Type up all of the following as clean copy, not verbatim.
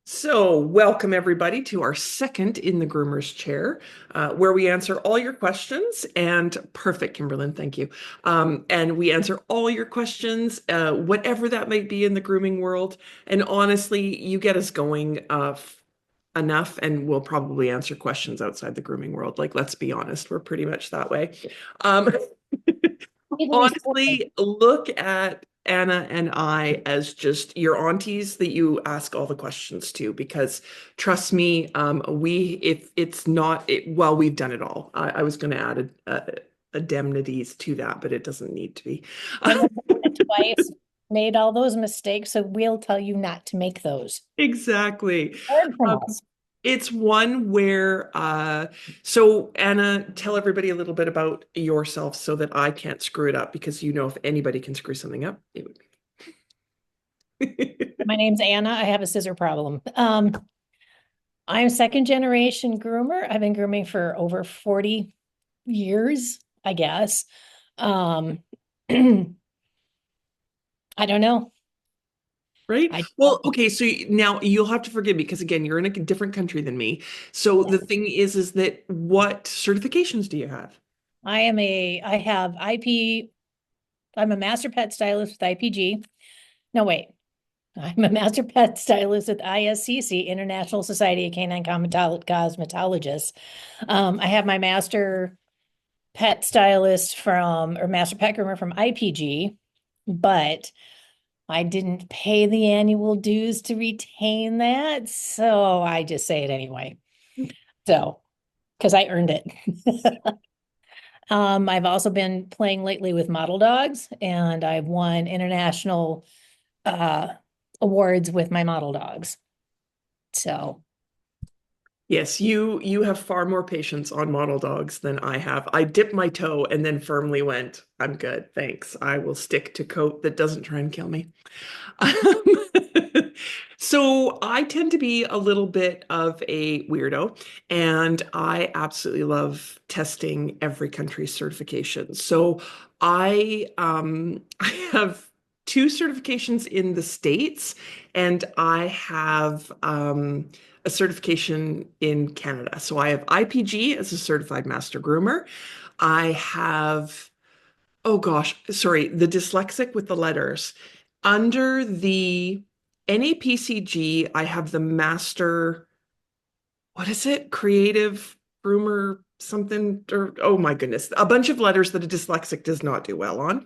So, welcome everybody to our second in the groomer's chair, where we answer all your questions. And perfect, Kimberlyn, thank you. And we answer all your questions, whatever that might be in the grooming world. And honestly, you get us going enough, and we'll probably answer questions outside the grooming world. Like, let's be honest, we're pretty much that way. Um, Legally spoiled. Honestly, look at Anna and I as just your aunties that you ask all the questions to, because trust me, if it's not, well, we've done it all. I was going to add indemnities to that, but it doesn't need to be. Been there twice, made all those mistakes, so we'll tell you not to make those. Exactly. Learn from Um, us. it's one where, so Anna, tell everybody a little bit about yourself so that I can't screw it up, because if anybody can screw something up, it would be me. My name's Anna. I have a scissor problem. I'm second generation groomer. I've been grooming for over 40 years, I guess. Um, I don't know. Right? I Well, okay, so now you'll have to forgive me because again, you're in a different country than me. So the thing is that what certifications do you have? I have IP, I'm a master pet stylist with IPG. No, wait. I'm a master pet stylist with ISCC, International Society of Canine Cosmetologists. I have my master pet stylist or master pet groomer from IPG, but I didn't pay the annual dues to retain that. So I just say it anyway. So, because I earned it. I've also been playing lately with model dogs, and I've won international uh, awards with my model dogs. So, Yes, you have far more patience on model dogs than I have. I dipped my toe and then firmly went, I'm good, thanks. I will stick to coat that doesn't try and kill me. Um, so I tend to be a little bit of a weirdo, and I absolutely love testing every country's certification. So I have two certifications in the States, and I have a certification in Canada. So I have IPG as a certified master groomer. I have, oh gosh, sorry, the dyslexic with the letters. Under the NAPCG, I have the master, what is it? Creative groomer something, or oh my goodness, a bunch of letters that a dyslexic does not do well on.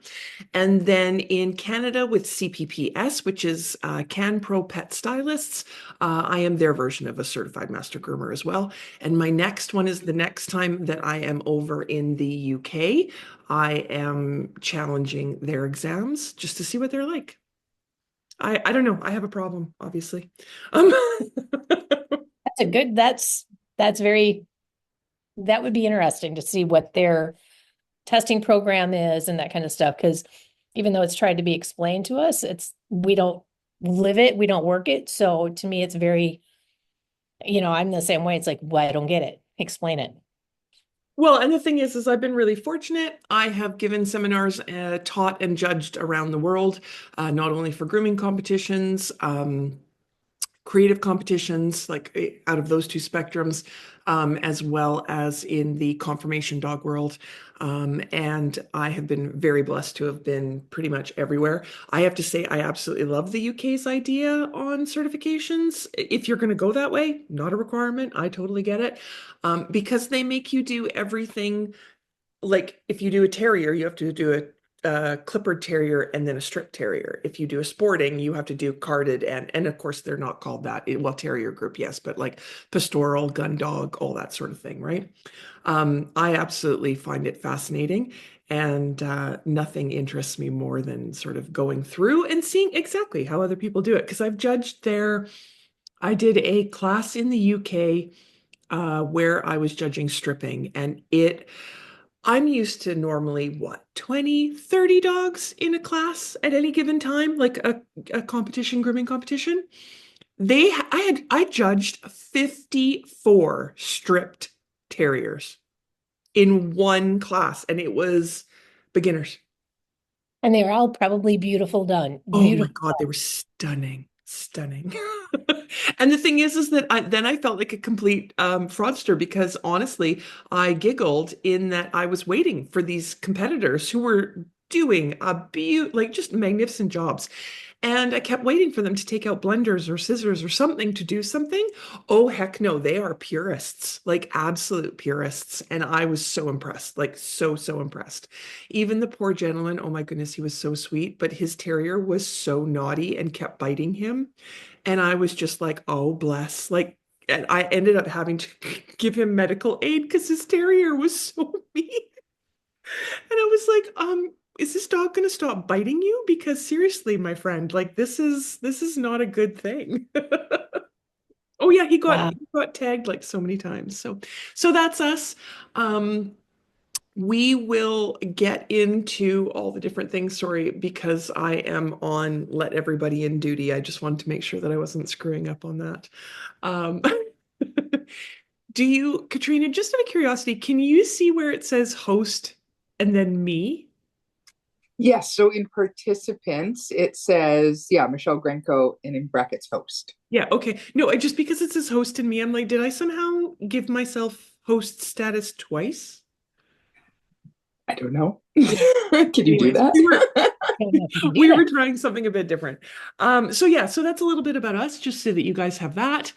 And then in Canada with CPPS, which is Can Pro Pet Stylists, I am their version of a certified master groomer as well. And my next one is the next time that I am over in the UK, I am challenging their exams just to see what they're like. I don't know. I have a problem, obviously. Um, that's a good, that's very, that would be interesting to see what their testing program is and that kind of stuff. Because even though it's tried to be explained to us, we don't live it, we don't work it. So to me, it's very, I'm the same way. It's like, well, I don't get it. Explain it. well, and the thing is I've been really fortunate. I have given seminars, taught and judged around the world, not only for grooming competitions, creative competitions, like out of those two spectrums, as well as in the conformation dog world. And I have been very blessed to have been pretty much everywhere. I have to say, I absolutely love the UK's idea on certifications. If you're going to go that way, not a requirement. I totally get it. Because they make you do everything. Like if you do a terrier, you have to do a clippered terrier and then a strip terrier. If you do a sporting, you have to do carded and of course they're not called that. Well, terrier group, yes, but like pastoral, gun dog, all that sort of thing, right? I absolutely find it fascinating, and nothing interests me more than sort of going through and seeing exactly how other people do it. Because I've judged their, I did a class in the UK where I was judging stripping, and I'm used to normally what, 20, 30 dogs in a class at any given time, like a competition, grooming competition. I judged 54 stripped terriers in one class, and it was beginners. And they were all probably beautiful done. Oh my Beautiful God, they done. were stunning. Stunning. And the thing is that I felt like a complete fraudster because honestly, I giggled in that I was waiting for these competitors who were doing like just magnificent jobs. And I kept waiting for them to take out blenders or scissors or something to do something. Oh, heck no, they are purists, like absolute purists. And I was so impressed, like so impressed. Even the poor gentleman, oh my goodness, he was so sweet, but his terrier was so naughty and kept biting him. And I was just like, oh, bless. Like, and I ended up having to give him medical aid because his terrier was so mean. And I was like, is this dog going to stop biting you? Because seriously, my friend, like this is not a good thing. Oh yeah, he got Wow. he got tagged like so many times. So that's us. Um, we will get into all the different things. Sorry, because I am on let everybody in duty. I just wanted to make sure that I wasn't screwing up on that. Um, Katrina, just out of curiosity, can you see where it says host and then me? Yes, so in participants, it says, yeah, Michelle Grenko and in brackets host. Yeah, okay. No, just because it says host and me, I'm like, did I somehow give myself host status twice? I don't know. Yeah. Can you do Anyways, that? I don't know if you can do we were that. trying something a bit different. So yeah, so that's a little bit about us, just so that you guys have that.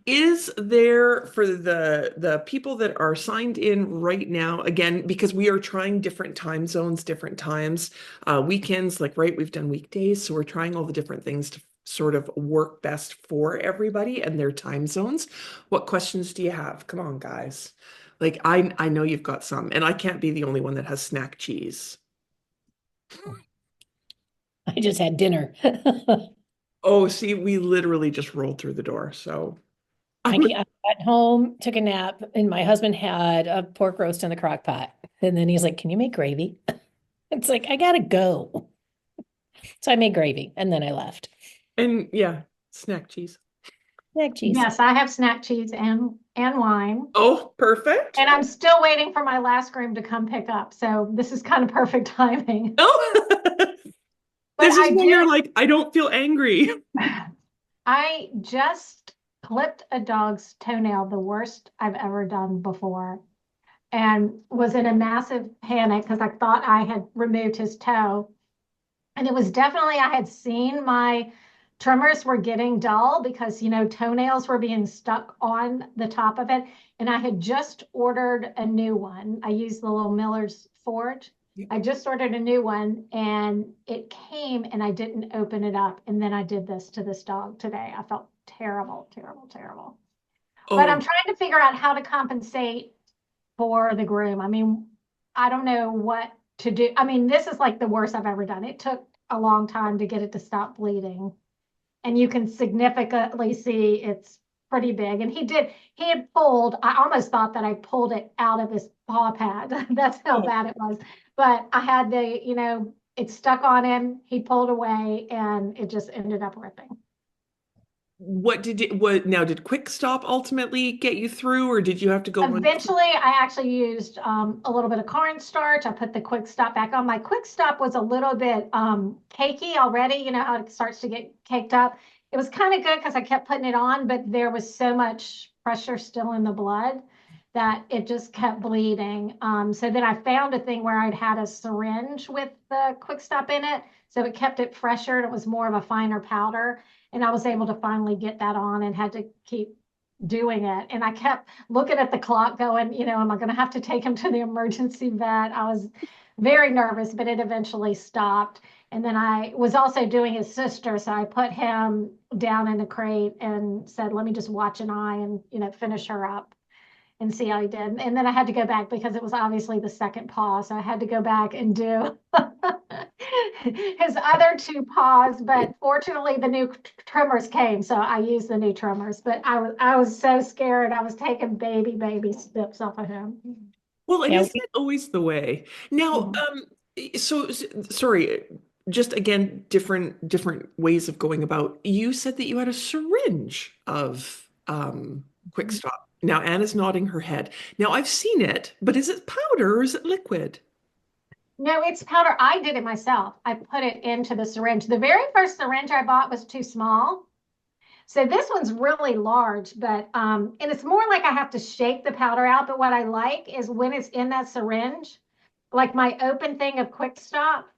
Is there for the people that are signed in right now, again, because we are trying different time zones, different times, weekends, like right, we've done weekdays, so we're trying all the different things to sort of work best for everybody and their time zones. What questions do you have? Come on, guys. Like I know you've got some, and I can't be the only one that has snack cheese. I just had dinner. Oh, see, we literally just rolled through the door. So I got home, took a nap, and my husband had a pork roast in the crock pot. And then he's like, "Can you make gravy?" It's like, I gotta go. So I made gravy and then I left. and yeah, snack cheese. Mac cheese. Yes, I have snack cheese and wine. Oh, perfect. And I'm still waiting for my last groom to come pick up. So this is kind of perfect timing. Oh, But this is when you're like, I don't feel angry. I just clipped a dog's toenail, the worst I've ever done before, and was in a massive panic because I thought I had removed his toe. And it was definitely, I had seen my trimmers were getting dull because, toenails were being stuck on the top of it. And I had just ordered a new one. I used the little Miller's Forge. Yeah. I just ordered a new one and it came and I didn't open it up. And then I did this to this dog today. I felt terrible, terrible, terrible. But I'm Oh, trying to figure out how to compensate for the groom. I mean, I don't know what to do. I mean, this is like the worst I've ever done. It took a long time to get it to stop bleeding. And you can significantly see it's pretty big. And he had pulled, I almost thought that I pulled it out of his paw pad. That's how oh. bad it was. But I had it stuck on him. He pulled away and it just ended up ripping. What now? Did Quick Stop ultimately get you through, or did you have to go on? Eventually, I actually used a little bit of cornstarch. I put the quick stop back on. My quick stop was a little bit cakey already. You know how it starts to get caked up. It was kind of good because I kept putting it on, but there was so much pressure still in the blood that it just kept bleeding. So then I found a thing where I'd had a syringe with the quick stop in it. So it kept it fresher and it was more of a finer powder. And I was able to finally get that on and had to keep doing it. And I kept looking at the clock going, am I going to have to take him to the emergency vet? I was very nervous, but it eventually stopped. And then I was also doing his sister. So I put him down in a crate and said, let me just watch an eye and, finish her up and see how he did. And then I had to go back because it was obviously the second paw. So I had to go back and do his other two paws. But fortunately, the new trimmers came. So I used the new trimmers. But I was so scared. I was taking baby steps off of him. Well, and Yeah, isn't it always the way? Now, Mhm. sorry, just again, different ways of going about. You said that you had a syringe of Quick Stop. Now Anna's nodding her head. Now I've seen it, but is it powder or is it liquid? No, it's powder. I did it myself. I put it into the syringe. The very first syringe I bought was too small. So this one's really large, but and it's more like I have to shake the powder out. But what I like is when it's in that syringe, like my open thing of Quick Stop,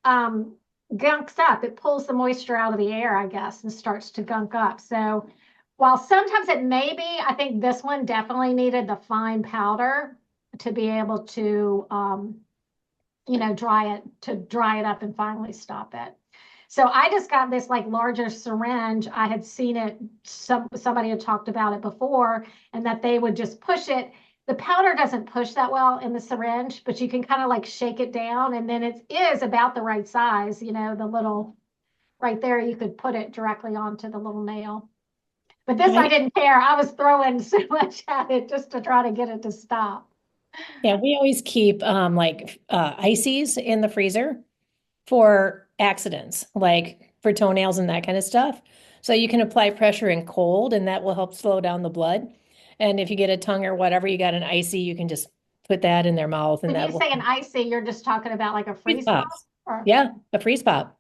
gunks up. It pulls the moisture out of the air, I guess, and starts to gunk up. So while sometimes it may be, I think this one definitely needed the fine powder to be able to dry it up and finally stop it. So I just got this like larger syringe. I had seen it, somebody had talked about it before, and that they would just push it. The powder doesn't push that well in the syringe, but you can kind of like shake it down, and then it is about the right size, the little right there, you could put it directly onto the little nail. But this, I didn't care. I was throwing so much at it just to try to get it to stop. Yeah, we always keep ices in the freezer for accidents, like for toenails and that kind of stuff. So you can apply pressure in cold, and that will help slow down the blood. And if you get a tongue or whatever, you got an icy, you can just put that in their mouth, and When that you will say an icy, you're just talking about like a freeze pop? Or... Yeah, a freeze pop.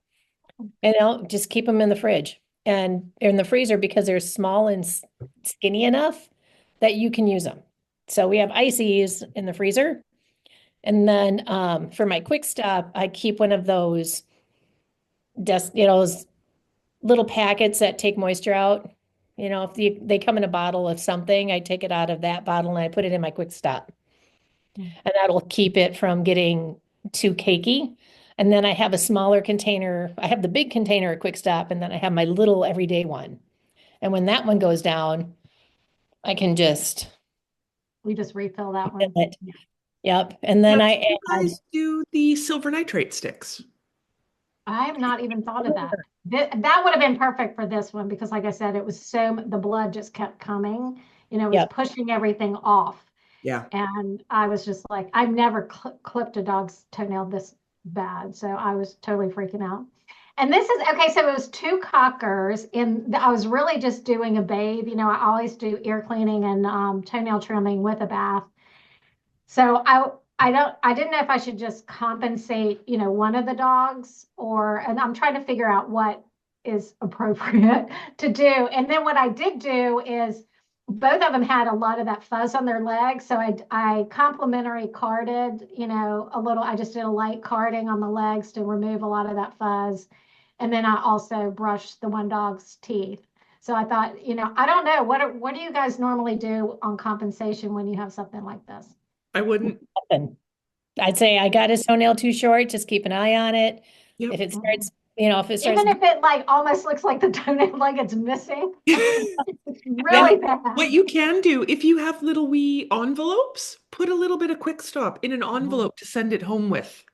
And I'll just keep them in the fridge and in the freezer because they're small and skinny enough that you can use them. So we have ices in the freezer. And then for my quick stop, I keep one of those those little packets that take moisture out. If they come in a bottle of something, I take it out of that bottle and I put it in my quick stop. And that'll keep it from getting too cakey. And then I have a smaller container. I have the big container at Quick Stop, and then I have my little everyday one. And when that one goes down, I can just we just refill that one. it. Yep. And then Now, I do you add. guys do the silver nitrate sticks? I have not even thought of that. That would have been perfect for this one because, like I said, it was the blood just kept coming. It was pushing everything off. Yeah. And I was just like, I've never clipped a dog's toenail this bad. So I was totally freaking out. And this is, okay, so it was 2 cockers, and I was really just doing a bathe. I always do ear cleaning and toenail trimming with a bath. So I didn't know if I should just compensate, one of the dogs, and I'm trying to figure out what is appropriate to do. And then what I did do is both of them had a lot of that fuzz on their legs. So I complimentary carded, a little, I just did a light carding on the legs to remove a lot of that fuzz. And then I also brushed the one dog's teeth. So I thought, I don't know, what do you guys normally do on compensation when you have something like this? I wouldn't. I'd say I got his toenail too short, just keep an eye on it. Yep. If it starts, if it starts. Even if it like almost looks like the toenail like it's missing. It's really bad. What you can do, if you have little wee envelopes, put a little bit of Quick Stop in an envelope to send it home with.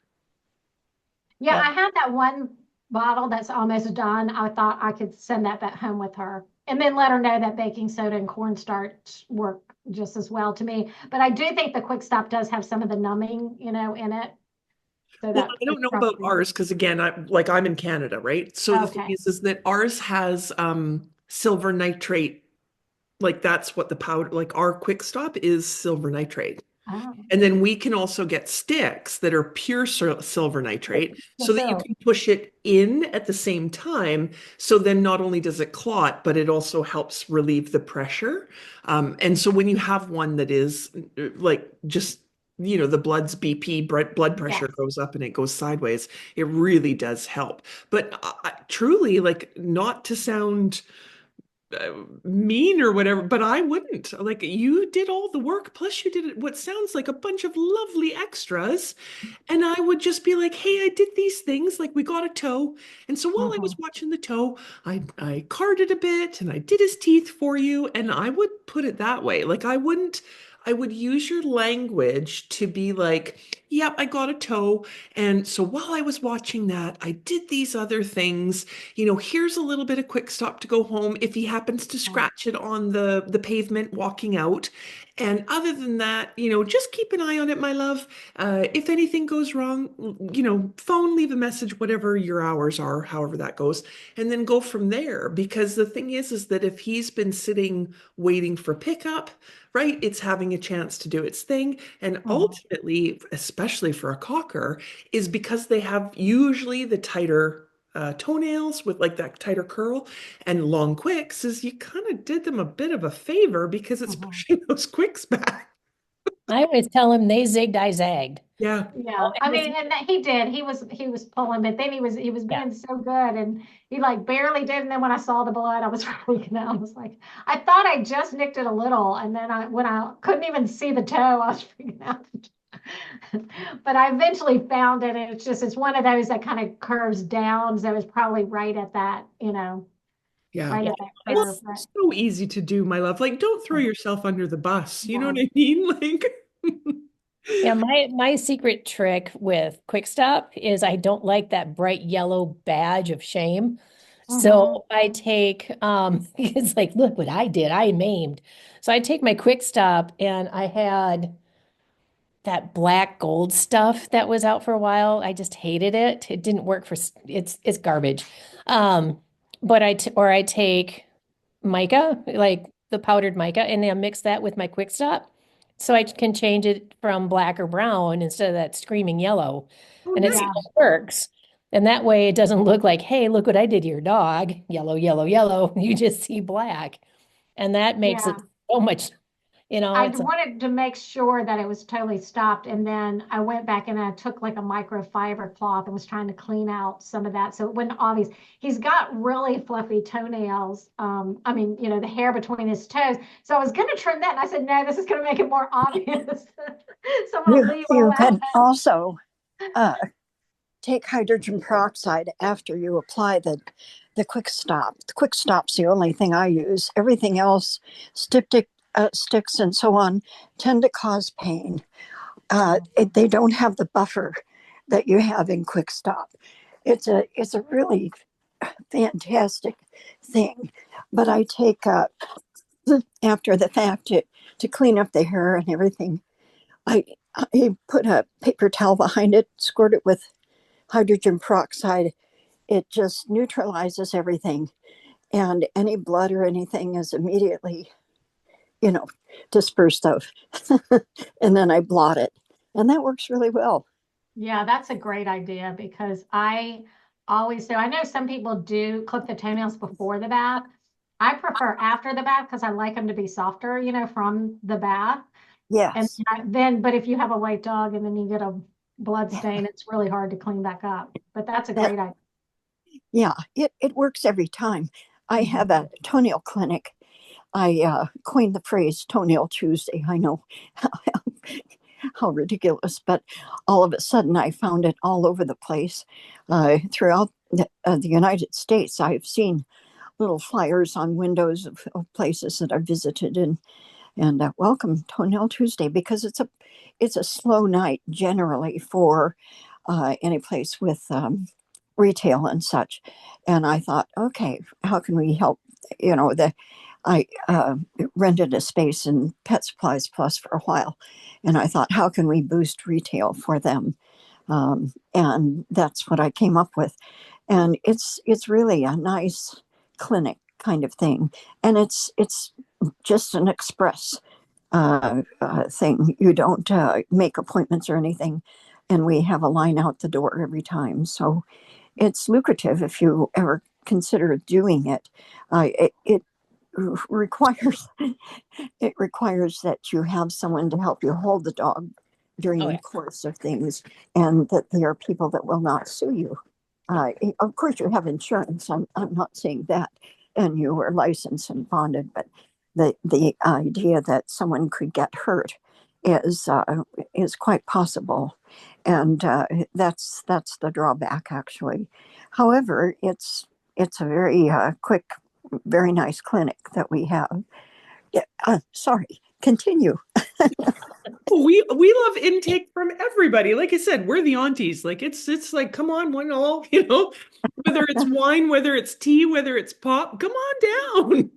Yeah, I have that one bottle that's almost done. I thought I could send that back home with her and then let her know that baking soda and cornstarch work just as well to me. But I do think the Quick Stop does have some of the numbing, in it. So Well, I don't know about ours because again, I'm in Canada, right? So the thing is that ours has silver nitrate. Like that's what the powder, like our Quick Stop is silver nitrate. Oh. And then we can also get sticks that are pure silver nitrate so that you can push it in at the same time. So then not only does it clot, but it also helps relieve the pressure. And so when you have one that is like just, the blood's BP, blood pressure goes up and it goes sideways, it really does help. But truly, like, not to sound mean or whatever, but I wouldn't. Like, you did all the work, plus you did what sounds like a bunch of lovely extras, and I would just be like, hey, I did these things, like we got a toe, and so while I was watching the toe, I carded a bit and I did his teeth for you, and I would put it that way. Like, I would use your language to be like, yep, I got a toe. And so while I was watching that, I did these other things. Here's a little bit of Quick Stop to go home if he happens to scratch it on the pavement walking out. And other than that, just keep an eye on it, my love. If anything goes wrong, phone, leave a message, whatever your hours are, however that goes, and then go from there. Because the thing is that if he's been sitting waiting for pickup, right, it's having a chance to do its thing. And ultimately, especially especially for a cocker, is because they have usually the tighter toenails with like that tighter curl and long quicks, is you kind of did them a bit of a favor because it's Mhm. pushing those quicks back. I always tell him they zigged, I zagged. Yeah. Yeah, I mean, and that he did. He was pulling, but then he was Yeah. being so good, and he like barely did. And then when I saw the blood, I was freaking out. I was like, I thought I just nicked it a little, and then when I couldn't even see the toe, I was freaking out. But I eventually found it, and it's one of those that kind of curves down, so it's probably right at that, Yeah. right Yeah. at that Well, curve. But it's so easy to do, my love. Like, don't throw yourself under the bus. You know what I mean? Like, Yeah, my secret trick with Quick Stop is I don't like that bright yellow badge of shame. So I take it's like, look what I did. I maimed. So I take my Quick Stop and I had that black gold stuff that was out for a while. I just hated it. It didn't work for it's garbage. But I take mica, like the powdered mica, and then mix that with my Quick Stop. So I can change it from black or brown instead of that screaming yellow. oh, And it nice. still works. And that way it doesn't look like, hey, look what I did to your dog. Yellow, yellow, yellow. You just see black. And that makes it yeah. so much, I it's wanted to make sure that it was totally stopped, and then I went back and I took like a microfiber cloth and was trying to clean out some of that so it wasn't obvious. He's got really fluffy toenails. I mean, the hair between his toes. So I was going to trim that, and I said, no, this is going to make it more obvious. So I'm going to leave all You that. can also take hydrogen peroxide after you apply the quick stop. The quick stop's the only thing I use. Everything else, sticks and so on, tend to cause pain. They don't have the buffer that you have in quick stop. It's a really fantastic thing. But I take after the fact to clean up the hair and everything. I put a paper towel behind it, squirt it with hydrogen peroxide. It just neutralizes everything, and any blood or anything is immediately, you know, dispersed of. And then I blot it, and that works really well. Yeah, that's a great idea because I always do. I know some people do clip the toenails before the bath. I prefer after the bath because I like them to be softer, from the bath. And Yes. then, but if you have a white dog and then you get a blood stain, it's really hard to clean back up. But that's a That, great idea. yeah, it works every time. I have a toenail clinic. I coined the phrase Toenail Tuesday. I know how ridiculous, but all of a sudden I found it all over the place throughout the United States. I've seen little flyers on windows of places that I visited, and welcome Toenail Tuesday, because it's a slow night generally for any place with retail and such. And I thought, okay, how can we help? I rented a space in Pet Supplies Plus for a while, and I thought, how can we boost retail for them? And that's what I came up with. And it's really a nice clinic kind of thing, and it's just an express thing. You don't make appointments or anything, and we have a line out the door every time. So it's lucrative if you ever consider doing it. It requires it requires that you have someone to help you hold the dog during Oh, the yeah. course of things, and that there are people that will not sue you. Of course, you have insurance. I'm not saying that, and you are licensed and bonded, but the idea that someone could get hurt is quite possible, and that's the drawback actually. However, it's a very quick, very nice clinic that we have. Yeah, sorry, continue. We love intake from everybody. Like I said, we're the aunties. Like it's like, come on, one all, whether it's wine, whether it's tea, whether it's pop, come on down.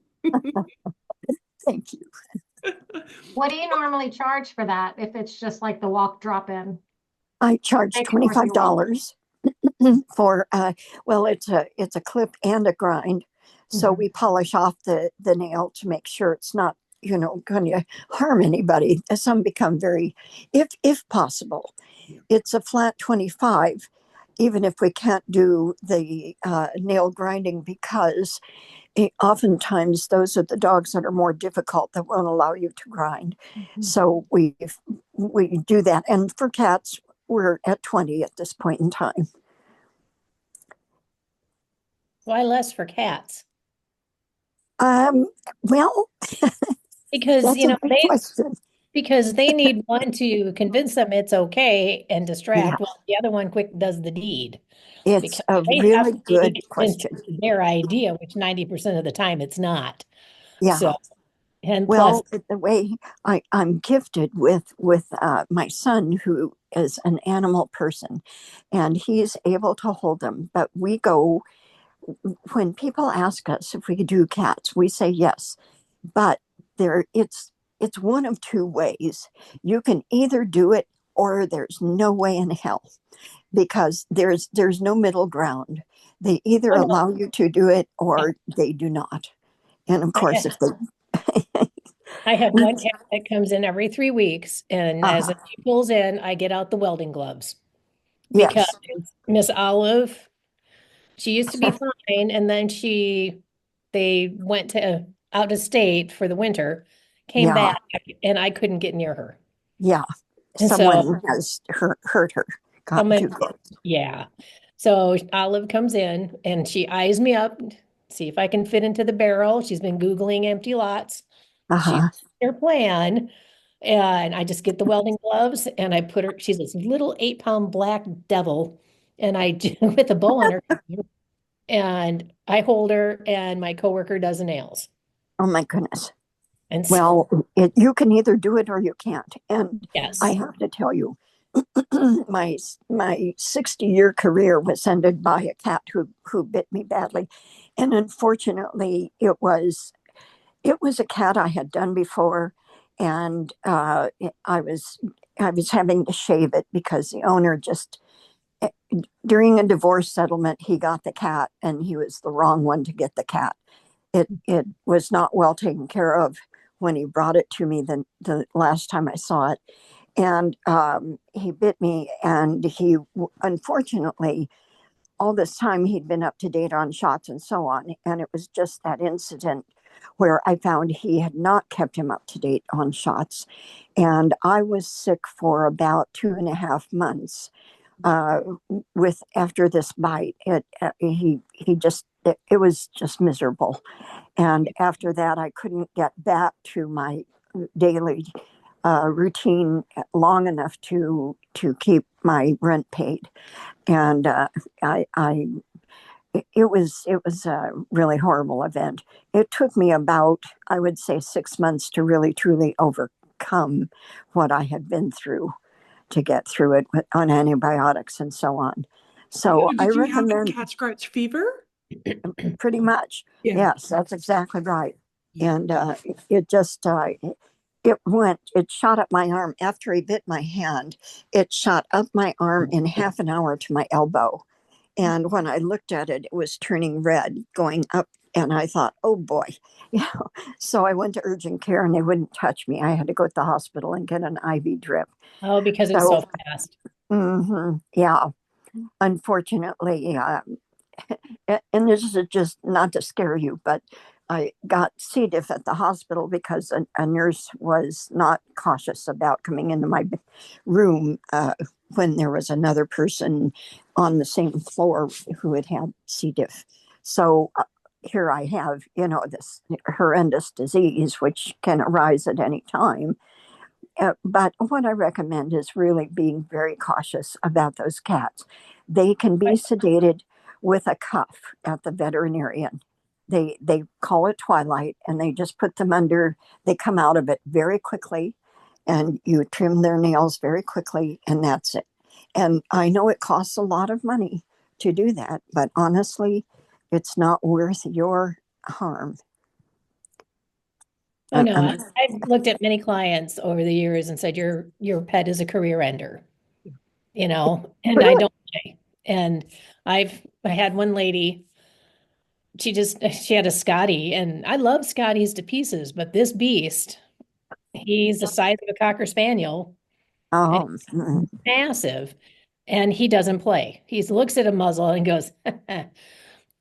Thank you. What do you normally charge for that if it's just like the walk drop in? I charge Maybe worth your $25 for well, it's a clip and a grind. So Mhm. we polish off the nail to make sure it's not, going to harm anybody. Some become very, if possible, it's a flat 25, even if we can't do the nail grinding, because oftentimes those are the dogs that are more difficult that won't allow you to grind. So we do that. And for cats, we're at 20 at this point in time. Why less for cats? Well, Because, that's you a know, good question. because they need one to convince them it's okay and Yeah, distract, while the other one quick does the deed. it's Because a they have really to be good convinced question. it's their idea, which 90% of the time it's not. Yeah. So, and plus, Well, the way I'm gifted with my son, who is an animal person, and he's able to hold them. But we go, when people ask us if we could do cats, we say yes. But it's one of two ways. You can either do it or there's no way in hell, because there's no middle ground. They either oh no, allow you to do it yeah, or they do not. And of I course, have, if they I have one cat that comes in every 3 weeks, and as uh she pulls in, I get out the welding gloves because yes, Miss Olive, she used to be fine, and then they went to out of state for the winter, came yeah, back, and I couldn't get near her. yeah. And so Someone has hurt her, gotten too someone, close. yeah. So Olive comes in and she eyes me up, see if I can fit into the barrel. She's been Googling empty lots. She Uh-huh. their plan. And I just get the welding gloves and I put her, she's this little 8-pound black devil. And I do with a bow on her. And I hold her and my coworker does the nails. Oh my goodness. And so, Well, you can either do it or you can't. And I yes. have to tell you, my 60-year career was ended by a cat who bit me badly. And unfortunately, it was a cat I had done before, and I was having to shave it because the owner just, eh, during a divorce settlement, he got the cat, and he was the wrong one to get the cat. It was not well taken care of when he brought it to me the last time I saw it, and he bit me, and he unfortunately, all this time he'd been up to date on shots and so on. And it was just that incident where I found he had not kept him up to date on shots. And I was sick for about 2.5 months uh, with after this bite. He just it was just miserable. And after that, I couldn't get back to my daily routine long enough to keep my rent paid. And I it was a really horrible event. It took me about, I would say, 6 months to really truly overcome what I had been through to get through it on antibiotics and so on. So I Did you have recommend, cat scratch fever? pretty much. Yeah. Yes, that's exactly right. And it just it shot up my arm after he bit my hand. It shot up my arm in half an hour to my elbow. And when I looked at it, it was turning red, going up. And I thought, oh boy. So I went to urgent care and they wouldn't touch me. I had to go to the hospital and get an IV drip. Oh, because it's So, so fast. yeah, unfortunately, and this is just not to scare you, but I got C. diff at the hospital because a nurse was not cautious about coming into my room when there was another person on the same floor who had had C. diff. So here I have, this horrendous disease which can arise at any time. But what I recommend is really being very cautious about those cats. They can be Right. sedated with a cuff at the veterinarian. They call it twilight, and they just put them under. They come out of it very quickly, and you trim their nails very quickly, and that's it. And I know it costs a lot of money to do that, but honestly, it's not worth your harm. Oh no, And I've looked at many clients over the years and said your pet is a career ender, and I really, don't play. And I had one lady, she had a Scotty, and I love Scotties to pieces, but this beast, he's the size of a Cocker Spaniel, Massive, and he doesn't play. He looks at a muzzle and goes,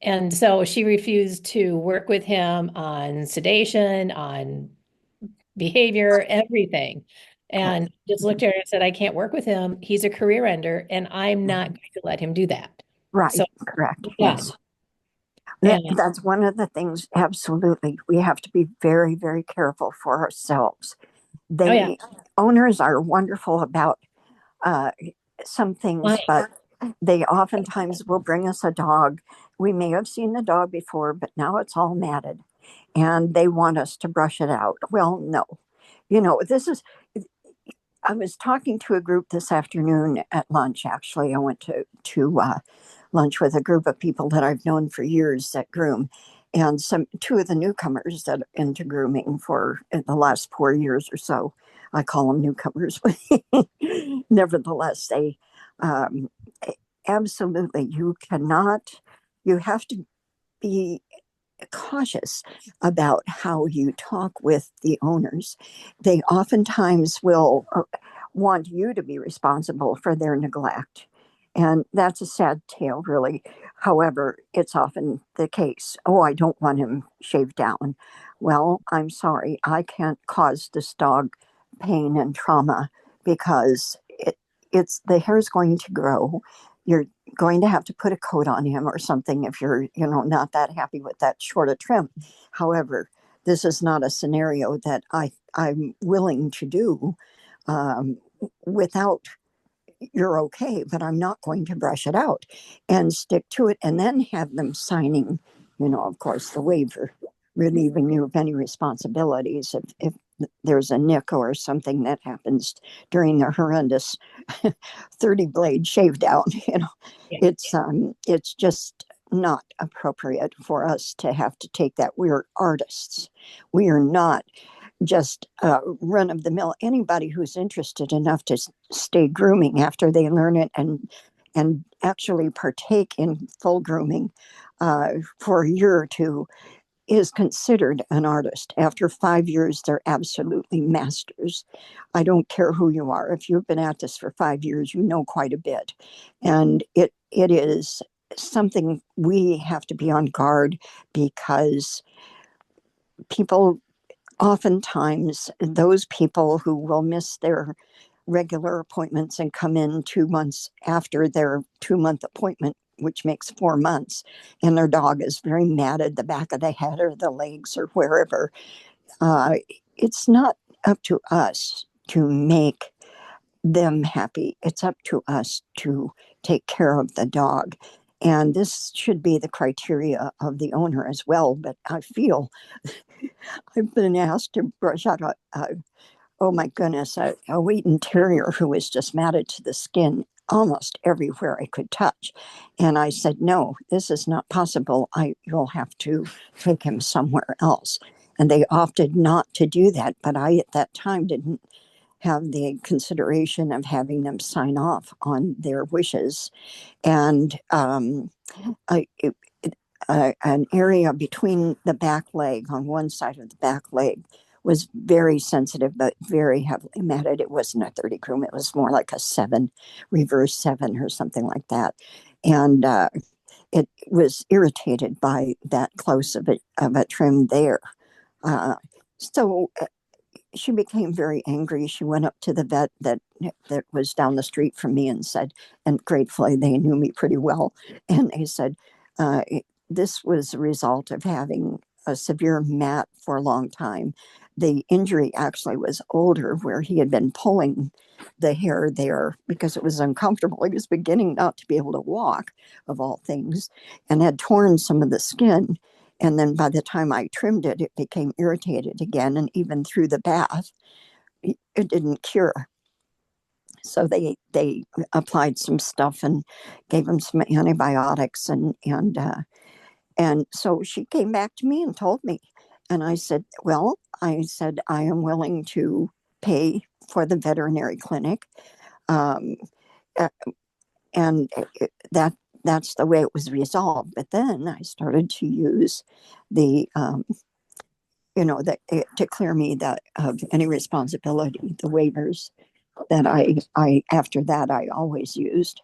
and so she refused to work with him on sedation, on behavior, everything. And just looked at her and said, I can't work with him. He's a career ender, and I'm not going to let him do that. Right, So, correct. yeah. Yes. And That's one of the things, absolutely. We have to be very, very careful for ourselves. oh yeah, Owners are wonderful about uh, some things, but they oftentimes will bring us a dog. We may have seen the dog before, but now it's all matted and they want us to brush it out. Well, no. This is, I was talking to a group this afternoon at lunch. Actually, I went to lunch with a group of people that I've known for years that groom, and two of the newcomers that are into grooming for the last 4 years or so. I call them newcomers, but nevertheless, they um, absolutely you have to be cautious about how you talk with the owners. They oftentimes will want you to be responsible for their neglect. And that's a sad tale, really. However, it's often the case. Oh, I don't want him shaved down. Well, I'm sorry. I can't cause this dog pain and trauma because it's the hair is going to grow. You're going to have to put a coat on him or something if you're, not that happy with that short a trim. However, this is not a scenario that I'm willing to do without you're okay, but I'm not going to brush it out and stick to it and then have them signing, of course, the waiver, relieving you of any responsibilities if there's a nick or something that happens during the horrendous 30 blade shave down. Yeah. It's just not appropriate for us to have to take that. We're artists. We are not just run of the mill. Anybody who's interested enough to stay grooming after they learn it and actually partake in full grooming for a year or two is considered an artist. After 5 years, they're absolutely masters. I don't care who you are. If you've been at this for 5 years, you know quite a bit. And it is something we have to be on guard because people oftentimes, those people who will miss their regular appointments and come in 2 months after their 2 month appointment, which makes 4 months, and their dog is very matted the back of the head or the legs or wherever. It's not up to us to make them happy. It's up to us to take care of the dog. And this should be the criteria of the owner as well. But I feel I've been asked to brush out oh my goodness, a Wheaten Terrier who was just matted to the skin almost everywhere I could touch. And I said, no, this is not possible. You'll have to take him somewhere else. And they opted not to do that. But I, at that time, didn't have the consideration of having them sign off on their wishes. And I, an area between the back leg on one side of the back leg was very sensitive, but very heavily matted. It wasn't a 30 groom. It was more like a 7, reverse 7 or something like that. And it was irritated by that close of a trim there. So she became very angry. She went up to the vet that was down the street from me and said, and gratefully they knew me pretty well, and they said, this was a result of having a severe mat for a long time. The injury actually was older, where he had been pulling the hair there because it was uncomfortable. He was beginning not to be able to walk, of all things, and had torn some of the skin. And then by the time I trimmed it, it became irritated again. And even through the bath, it didn't cure. So they applied some stuff and gave him some antibiotics and so she came back to me and told me, and I said, I am willing to pay for the veterinary clinic, um, and that's the way it was resolved. But then I started to use the to clear me of any responsibility, the waivers, that I after that I always used.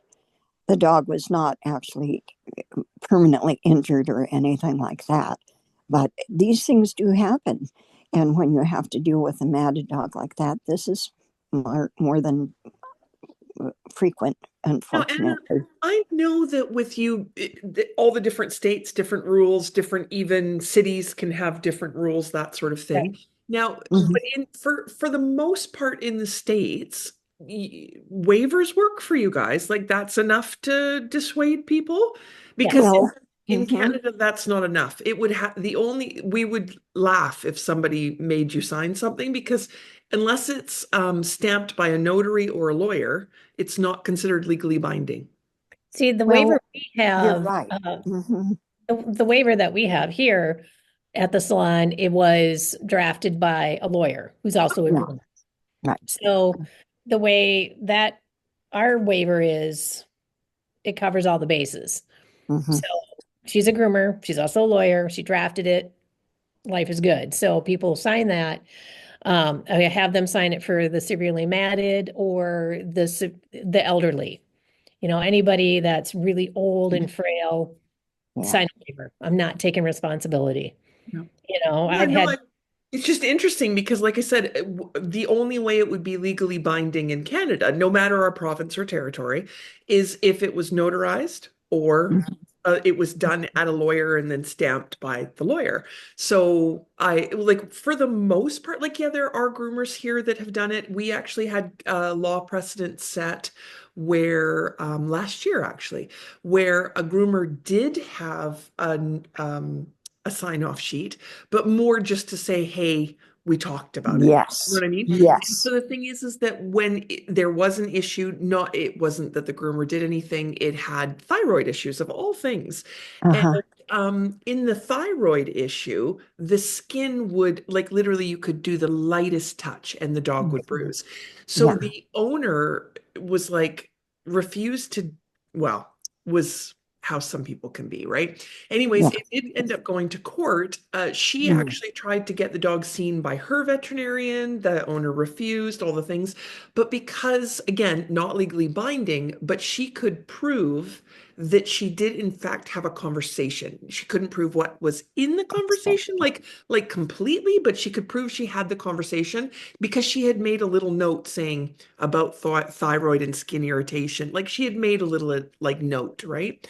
The dog was not actually permanently injured or anything like that, but these things do happen. And when you have to deal with a matted dog like that, this is more than frequent, Now, Anna, unfortunately. I know that with you, all the different states, different rules, different even cities can have different rules, that sort of Right. thing. Now, Mhm. but for the most part in the states, waivers work for you guys. Like that's enough to dissuade people, because Yes. Well, in mhm. Canada, that's not enough. It would have we would laugh if somebody made you sign something, because unless it's stamped by a notary or a lawyer, it's not considered legally binding. See, the waiver Well, we you're have, right. Mhm. the waiver that we have here at the salon, it was drafted by a lawyer who's also a Yeah, groomer. right. So the way that our waiver is, it covers all the bases. Mhm. So she's a groomer. She's also a lawyer. She drafted it. Life is good. So people sign that. I have them sign it for the severely matted or the elderly. Anybody that's really old and frail, Yeah. sign a waiver. I'm not taking responsibility. Yeah. Yeah, I've no, had, it's just interesting because, like I said, the only way it would be legally binding in Canada, no matter our province or territory, is if it was notarized or Mhm. it was done at a lawyer and then stamped by the lawyer. So I like for the most part, like, yeah, there are groomers here that have done it. We actually had law precedent set where last year actually, where a groomer did have a sign-off sheet, but more just to say, hey, we talked about it. You know Yes. what I mean? And Yes. so the thing is that when there was an issue, it wasn't that the groomer did anything, it had thyroid issues of all things. And Uh-huh. in the thyroid issue, the skin would, like, literally, you could do the lightest touch and the dog would Mhm. bruise. So Yeah. the owner was like, refused to, well, was how some people can be, right? Anyways, Yeah. it did end up going to court. She Mm. actually tried to get the dog seen by her veterinarian. The owner refused, all the things. But because, again, not legally binding, but she could prove that she did in fact have a conversation. She couldn't prove what was in the conversation, like completely, but she could prove she had the conversation because she had made a little note saying about thyroid and skin irritation. Like she had made a little like note, right?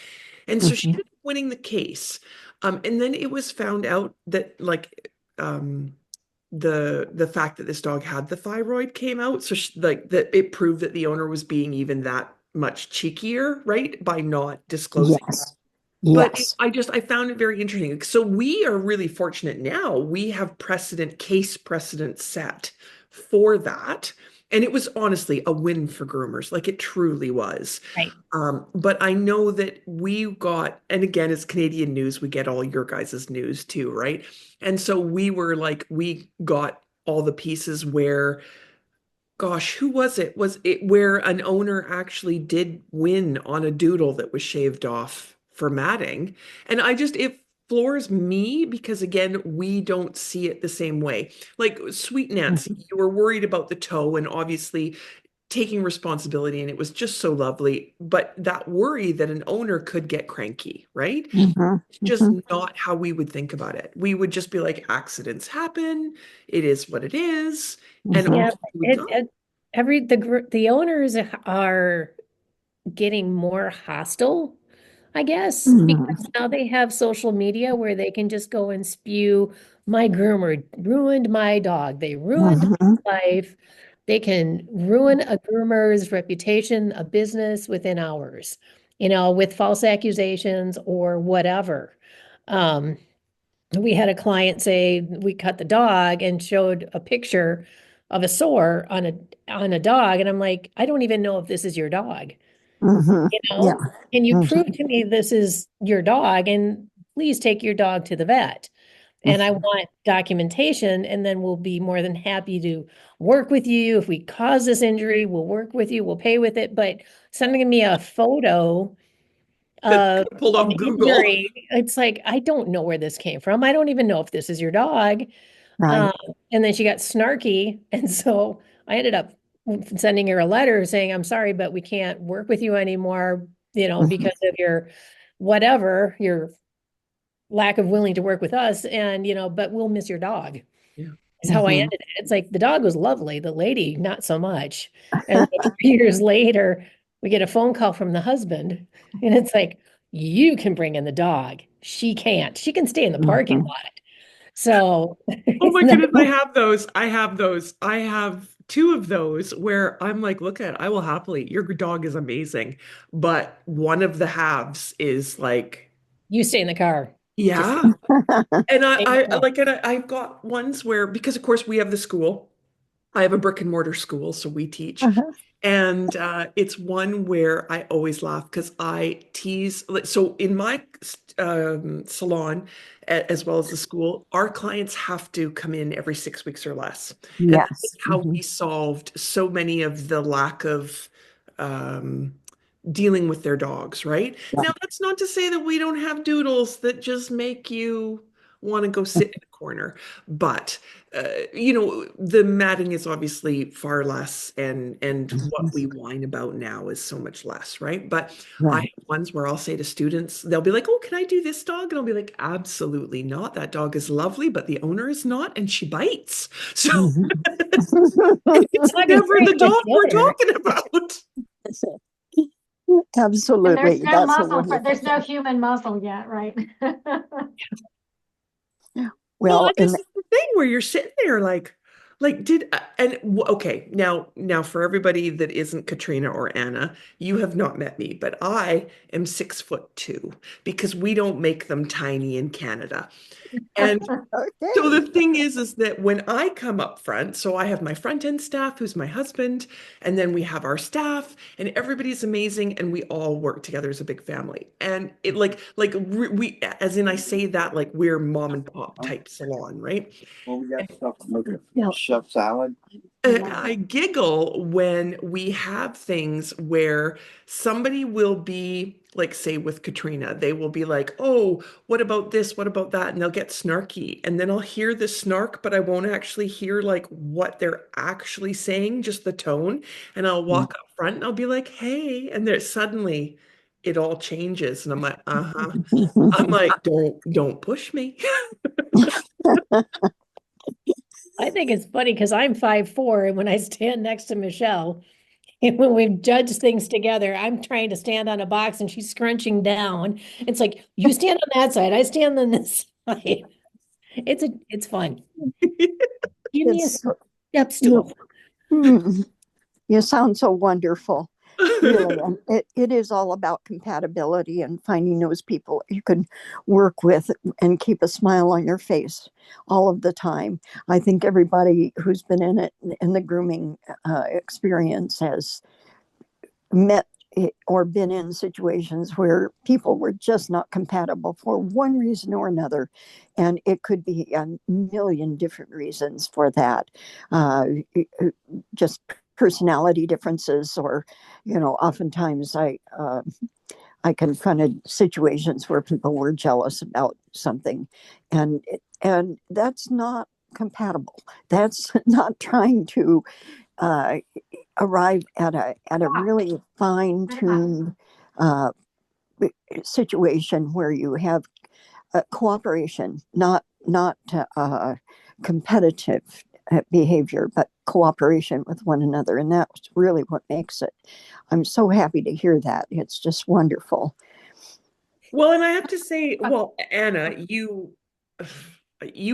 And so she Mhm. ended up winning the case. And then it was found out that like the fact that this dog had the thyroid came out. So like that it proved that the owner was being even that much cheekier, right? By not disclosing. Yes. But Yes. I found it very interesting. So we are really fortunate now. We have case precedent set for that. And it was honestly a win for groomers. Like it truly was. right. But I know that we got, and again, as Canadian news, we get all your guys' news too, right? And so we were like, we got all the pieces where, gosh, who was it? Was it where an owner actually did win on a doodle that was shaved off for matting? And it floors me because, again, we don't see it the same way. Like, sweet Nancy, Mhm. you were worried about the toe and obviously taking responsibility, and it was just so lovely. But that worry that an owner could get cranky, right? Mhm. It's just Mhm. not how we would think about it. We would just be like, accidents happen. It is what it is. And Mhm. Yeah, off we go. the owners are getting more hostile, I guess, Mhm. because now they have social media where they can just go and spew, my groomer ruined my dog. They ruined Mhm. my life. They can ruin a groomer's reputation, a business within hours, with false accusations or whatever. Um, we had a client say we cut the dog and showed a picture of a sore on a dog, and I'm like, I don't even know if this is your dog. Mhm. you Yeah. know, can you Mhm. prove to me this is your dog? And please take your dog to the vet. And I Mhm. want documentation, and then we'll be more than happy to work with you. If we cause this injury, we'll work with you, we'll pay with it. But sending me a photo That of pulled an off Google. injury, it's like, I don't know where this came from. I don't even know if this is your dog. Right. Um, and then she got snarky. And so I ended up sending her a letter saying, I'm sorry, but we can't work with you anymore, because of your whatever, your lack of willing to work with us. And, but we'll miss your dog. Yeah. Is how I Mhm. ended it. It's like the dog was lovely, the lady, not so much. And like 3 years later, we get a phone call from the husband, and it's like, you can bring in the dog. She can't. She can stay in the parking Mhm. lot. So Oh my no. goodness, I have those. I have those. I have two of those where I'm like, look at, I will happily, your dog is amazing. But one of the halves is like, You stay in the car. Just yeah. And stay in the car. I've got ones where, because of course we have the school, I have a brick and mortar school, so we teach. Uh-huh. And it's one where I always laugh because I tease. So in my salon, as well as the school, our clients have to come in every 6 weeks or less. And this is Yes. how Mhm. we solved so many of the lack of um, dealing with their dogs, right? Yeah. Now, that's not to say that we don't have doodles that just make you want to go sit in a corner, but the matting is obviously far less, and what we whine about now is so much less, right? But I Right. have ones where I'll say to students, they'll be like, "Oh, can I do this dog?" And I'll be like, "Absolutely not. That dog is lovely, but the owner is not, and she bites." So Mhm. it's Dog is never very the good dog we're killer. talking about. And there's Absolutely. no That's a muscle wonderful there's no thing. human muscle yet, right? Well, Well, and this is the thing where you're sitting there like okay, now for everybody that isn't Katrina or Anna, you have not met me, but I am 6'2" because we don't make them tiny in Canada. And so okay. the thing is that when I come up front, so I have my front end staff, who's my husband, and then we have our staff, and everybody's amazing, and we all work together as a big family. And it we, as in I say that like we're mom and pop type salon, right? Well, we got stuff, Yeah. chef salad. I giggle when we have things where somebody will be like, say, with Katrina, they will be like, "Oh, what about this? What about that?" And they'll get snarky. And then I'll hear the snark, but I won't actually hear like what they're actually saying, just the tone. And I'll walk up front and I'll be like, "Hey," and there suddenly it all changes. And I'm like, "Uh-huh." I'm like, don't push me." I think it's funny because I'm 5'4", and when I stand next to Michelle, and when we've judged things together, I'm trying to stand on a box and she's scrunching down. It's like, you stand on that side, I stand on this side. It's fun. Give me a It's step you, stool. you sound so wonderful. Really, and it is all about compatibility and finding those people you can work with and keep a smile on your face all of the time. I think everybody who's been in it in the grooming experience has met or been in situations where people were just not compatible for one reason or another. And it could be a million different reasons for that. Uh, just personality differences, or, oftentimes I confronted situations where people were jealous about something, and that's not compatible. That's not trying to uh, arrive at a really fine tuned uh, situation where you have cooperation, not competitive behavior, but cooperation with one another, and that's really what makes it. I'm so happy to hear that. It's just wonderful. Well, and I have to say, well, Anna, you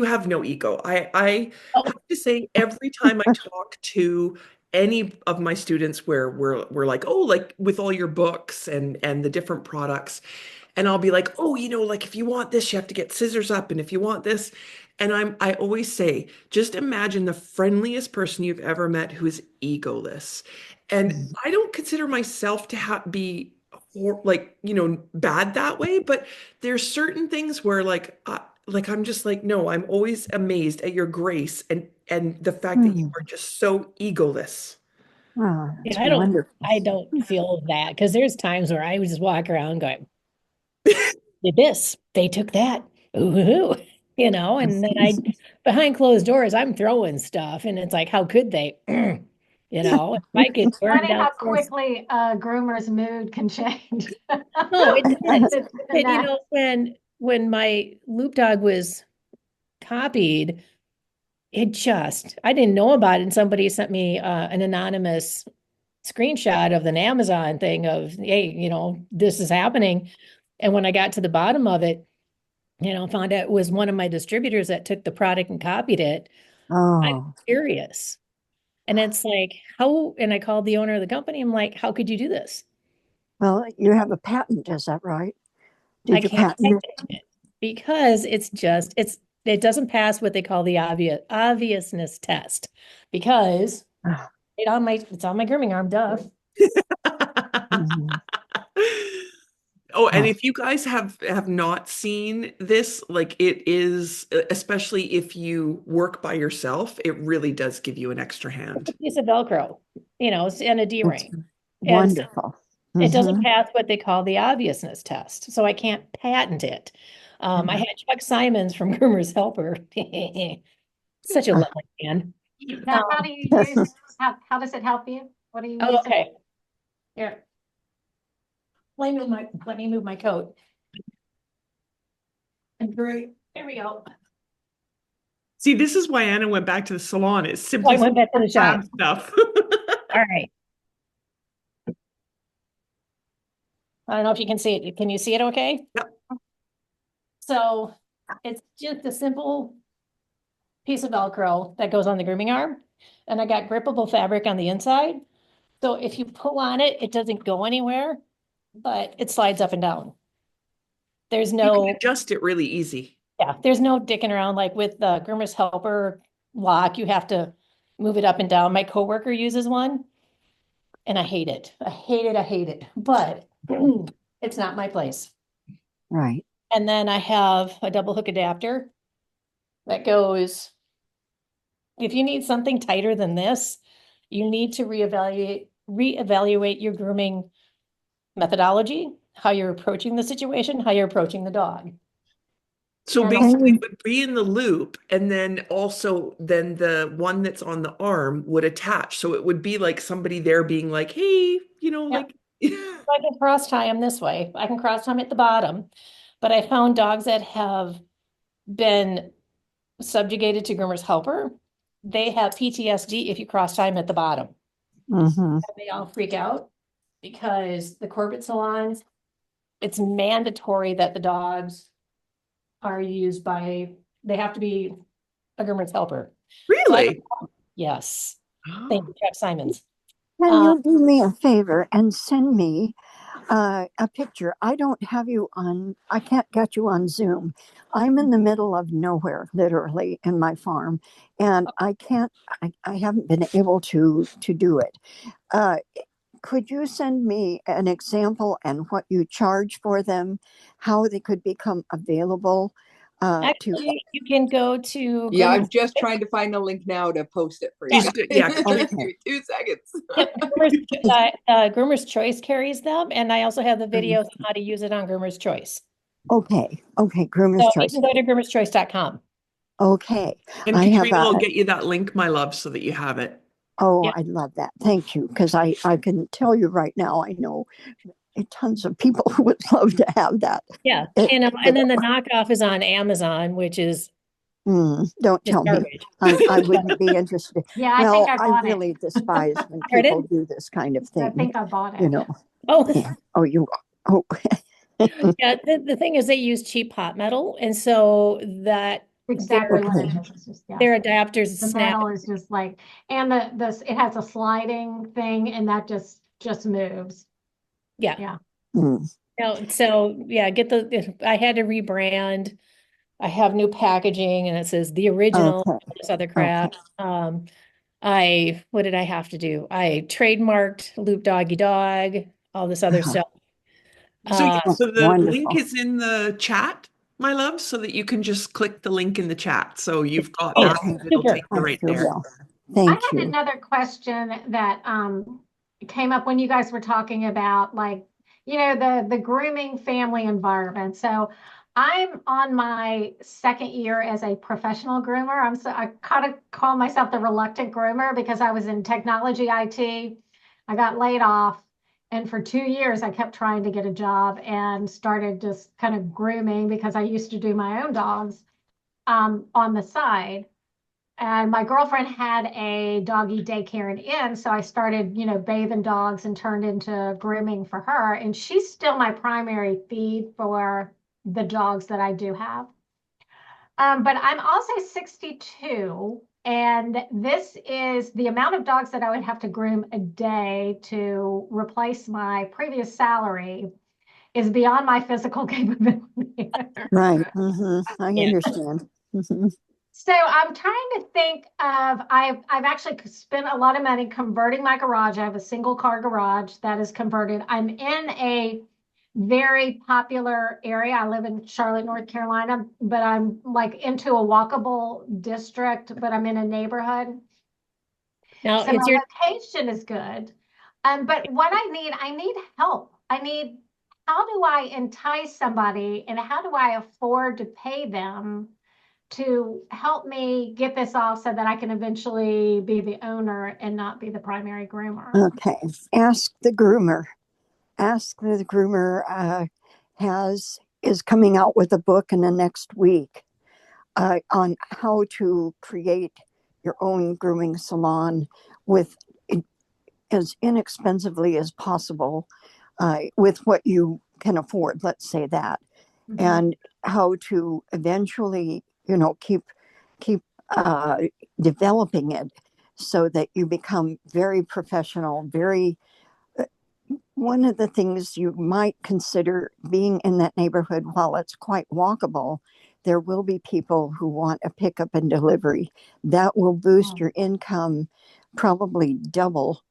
have no ego. I have Oh, to say, every time I talk to any of my students where we're like, "Oh, like with all your books and the different products," and I'll be like, "Oh, like if you want this, you have to get scissors up, and if you want this," and I always say, just imagine the friendliest person you've ever met who is egoless. And I don't consider myself to be like, bad that way, but there's certain things where like I'm just like, no, I'm always amazed at your grace and the fact that you Hmm. are just so egoless. Oh, yeah, that's wonderful. I don't feel that because there's times where I would just walk around going, did this, they took that, ooh, and then behind closed doors, I'm throwing stuff, and it's like, how could they? you know, if I could burn Funny how downstairs. quickly a groomer's mood can change. No, it does. It's But you that. know, when my loop dog was copied, I didn't know about it, and somebody sent me an anonymous screenshot of an Amazon thing of, hey, you know, this is happening. And when I got to the bottom of it, you know, found out it was one of my distributors that took the product and copied it. I'm Oh, curious. And it's like, how, and I called the owner of the company. I'm like, how could you do this? well, you have a patent, is that right? I Did you can't patent it? patent it because it doesn't pass what they call the obviousness test because Ah, it's on my grooming arm, duh. mhm. Oh, and Oh, if you guys have not seen this, like it is, especially if you work by yourself, it really does give you an extra It's a hand. piece of Velcro, you know, and a it's D-ring. And so wonderful. it doesn't Hmm. pass what they call the obviousness test, so I can't patent it. I had Chuck Simons from Groomer's Helper. Such a lovely man. Now, how do you use, how does it help you? What do you Oh, use? okay. Here. Let me move my coat. And great. Here we go. See, this is why Anna went back to the salon. It's Oh, I simply went back to the shop. fab stuff. All right. I don't know if you can see it. Can you see it okay? Yep. So it's just a simple piece of Velcro that goes on the grooming arm. And I got grippable fabric on the inside. So if you pull on it, it doesn't go anywhere, but it slides up and down. There's You can no, adjust it really easy. yeah, there's no dicking around like with the Groomer's Helper lock. You have to move it up and down. My coworker uses one and I hate it. I hate it. I hate it. But it's not my place. Right. And then I have a double hook adapter that goes, if you need something tighter than this, you need to reevaluate your grooming methodology, how you're approaching the situation, how you're approaching the dog. So And basically you- it would be in the loop, and then also then the one that's on the arm would attach. So it would be like somebody there being like, hey, you know, Yeah. like I can cross tie them this way. I can cross tie them at the bottom. But I found dogs that have been subjugated to Groomer's Helper, they have PTSD if you cross tie them at the bottom. Mhm. They all freak out because the Corbett salons, it's mandatory that the dogs are used by, they have to be a Groomer's Helper. really? Yes. Oh. Thank you, Jeff Simons. Can you do me a favor and send me a picture? I don't have you on, I can't get you on Zoom. I'm in the middle of nowhere, literally, in my farm, and I can't, I haven't been able to do it. Uh, could you send me an example and what you charge for them, how they could become available to? Actually, you can go to Yeah, I'm Groomer's, just trying to find a link now to post it for you. She's yeah, Just Okay. give me 2 seconds. yep, Groomer's Choice carries them, and I also have the videos on how to use it on Groomer's Choice. Okay, Groomer's So you Choice. can go to groomerschoice.com. Okay, and I have Katrina will a. get you that link, my love, so that you have it. Oh, Yeah. I love that. Thank you. Because I can tell you right now, I know tons of people who would love to have that. Yeah, It- and then the knockoff is on Amazon, which is don't just tell me. garbage. I wouldn't be interested. Yeah, I Well, think I I bought it. really despise when Pardon? people do this kind of I thing. think I bought it. You know. Oh, Yeah. Oh, you. Oh, yeah. The thing is, they use cheap pot metal, and so that Exactly what Okay. it is. It's just, yeah. their adapters The snap. metal is just like, and it has a sliding thing and that just moves. Yeah. Yeah. mm, No, so yeah, I had to rebrand. I have new packaging, and it says the original, okay. this other crap. What did I have to do? I trademarked Loop Doggy Dog, all this other Uh-huh. stuff. So, Oh, so the wonderful. link is in the chat, my love, so that you can just click the link in the chat. So you've got Oh, that, and it'll super. take you I right sure there. will. I Thank had you. another question that came up when you guys were talking about like, the grooming family environment. So I'm on my second year as a professional groomer. I kind of call myself the reluctant groomer because I was in technology IT. I got laid off, and for 2 years I kept trying to get a job and started just kind of grooming because I used to do my own dogs on the side. And my girlfriend had a doggy daycare and inn, so I started, bathing dogs and turned into grooming for her. And she's still my primary feed for the dogs that I do have. But I'm also 62, and this is the amount of dogs that I would have to groom a day to replace my previous salary is beyond my physical capability. Right. I Yeah. understand. So I'm trying to think of I've actually spent a lot of money converting my garage. I have a single car garage that is converted. I'm in a very popular area. I live in Charlotte, North Carolina, but I'm like into a walkable district, but I'm in a neighborhood. Now, So is my your location is good. But what I need help. How do I entice somebody and how do I afford to pay them to help me get this off so that I can eventually be the owner and not be the primary groomer? Okay. Ask the groomer. Ask the groomer is coming out with a book in the next week on how to create your own grooming salon with as inexpensively as possible with what you can afford, let's say that, and how to eventually, keep developing it so that you become very professional, very one of the things you might consider being in that neighborhood, while it's quite walkable, there will be people who want a pickup and delivery. That will boost your income probably double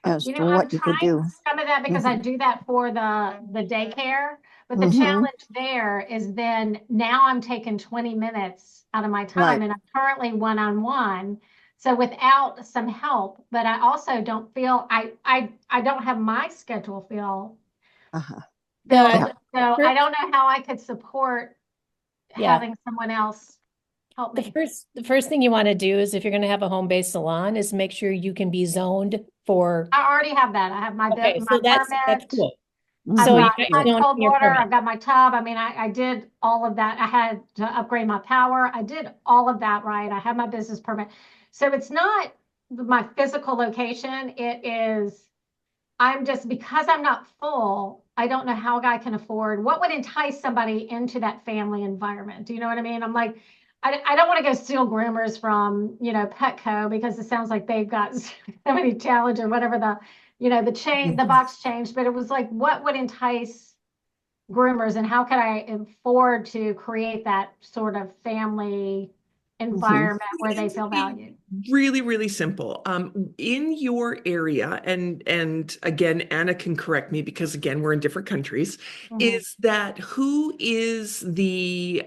as to I'm what you could trying do. some of that because I do that for the daycare. But the Mm-hmm. challenge there is then now I'm taking 20 minutes out of my time Right. and I'm currently one-on-one. So without some help, but I also don't feel I don't have my schedule Uh-huh. filled. the So I first, don't know how I could support yeah, having someone else help me. the first thing you want to do is if you're going to have a home-based salon is make sure you can be zoned for. I already have that. I have my Okay, my so that's permit. cool. I've So Mm-hmm. you got got hot your and zone cold and your water. permit. I've got my tub. I mean, I did all of that. I had to upgrade my power. I did all of that right. I have my business permit. So it's not my physical location. It is, I'm just, because I'm not full, I don't know how I can afford, what would entice somebody into that family environment? Do you know what I mean? I'm like, I don't want to go steal groomers from, Petco because it sounds like they've got so many challenge or whatever the box changed, but it was like, what would entice groomers and how could I afford to create that sort of family Mm-hmm. environment where they feel valued? Really, really simple. In your area, and again, Anna can correct me because again, we're in different countries, is that who is the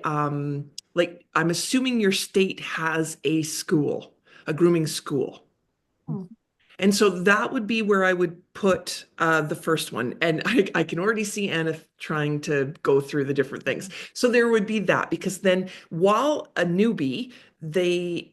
like I'm assuming your state has a school, a grooming school. Mhm. And so that would be where I would put the first one. And I can already see Anna trying to go through the different things. So there would be that, because then while a newbie, they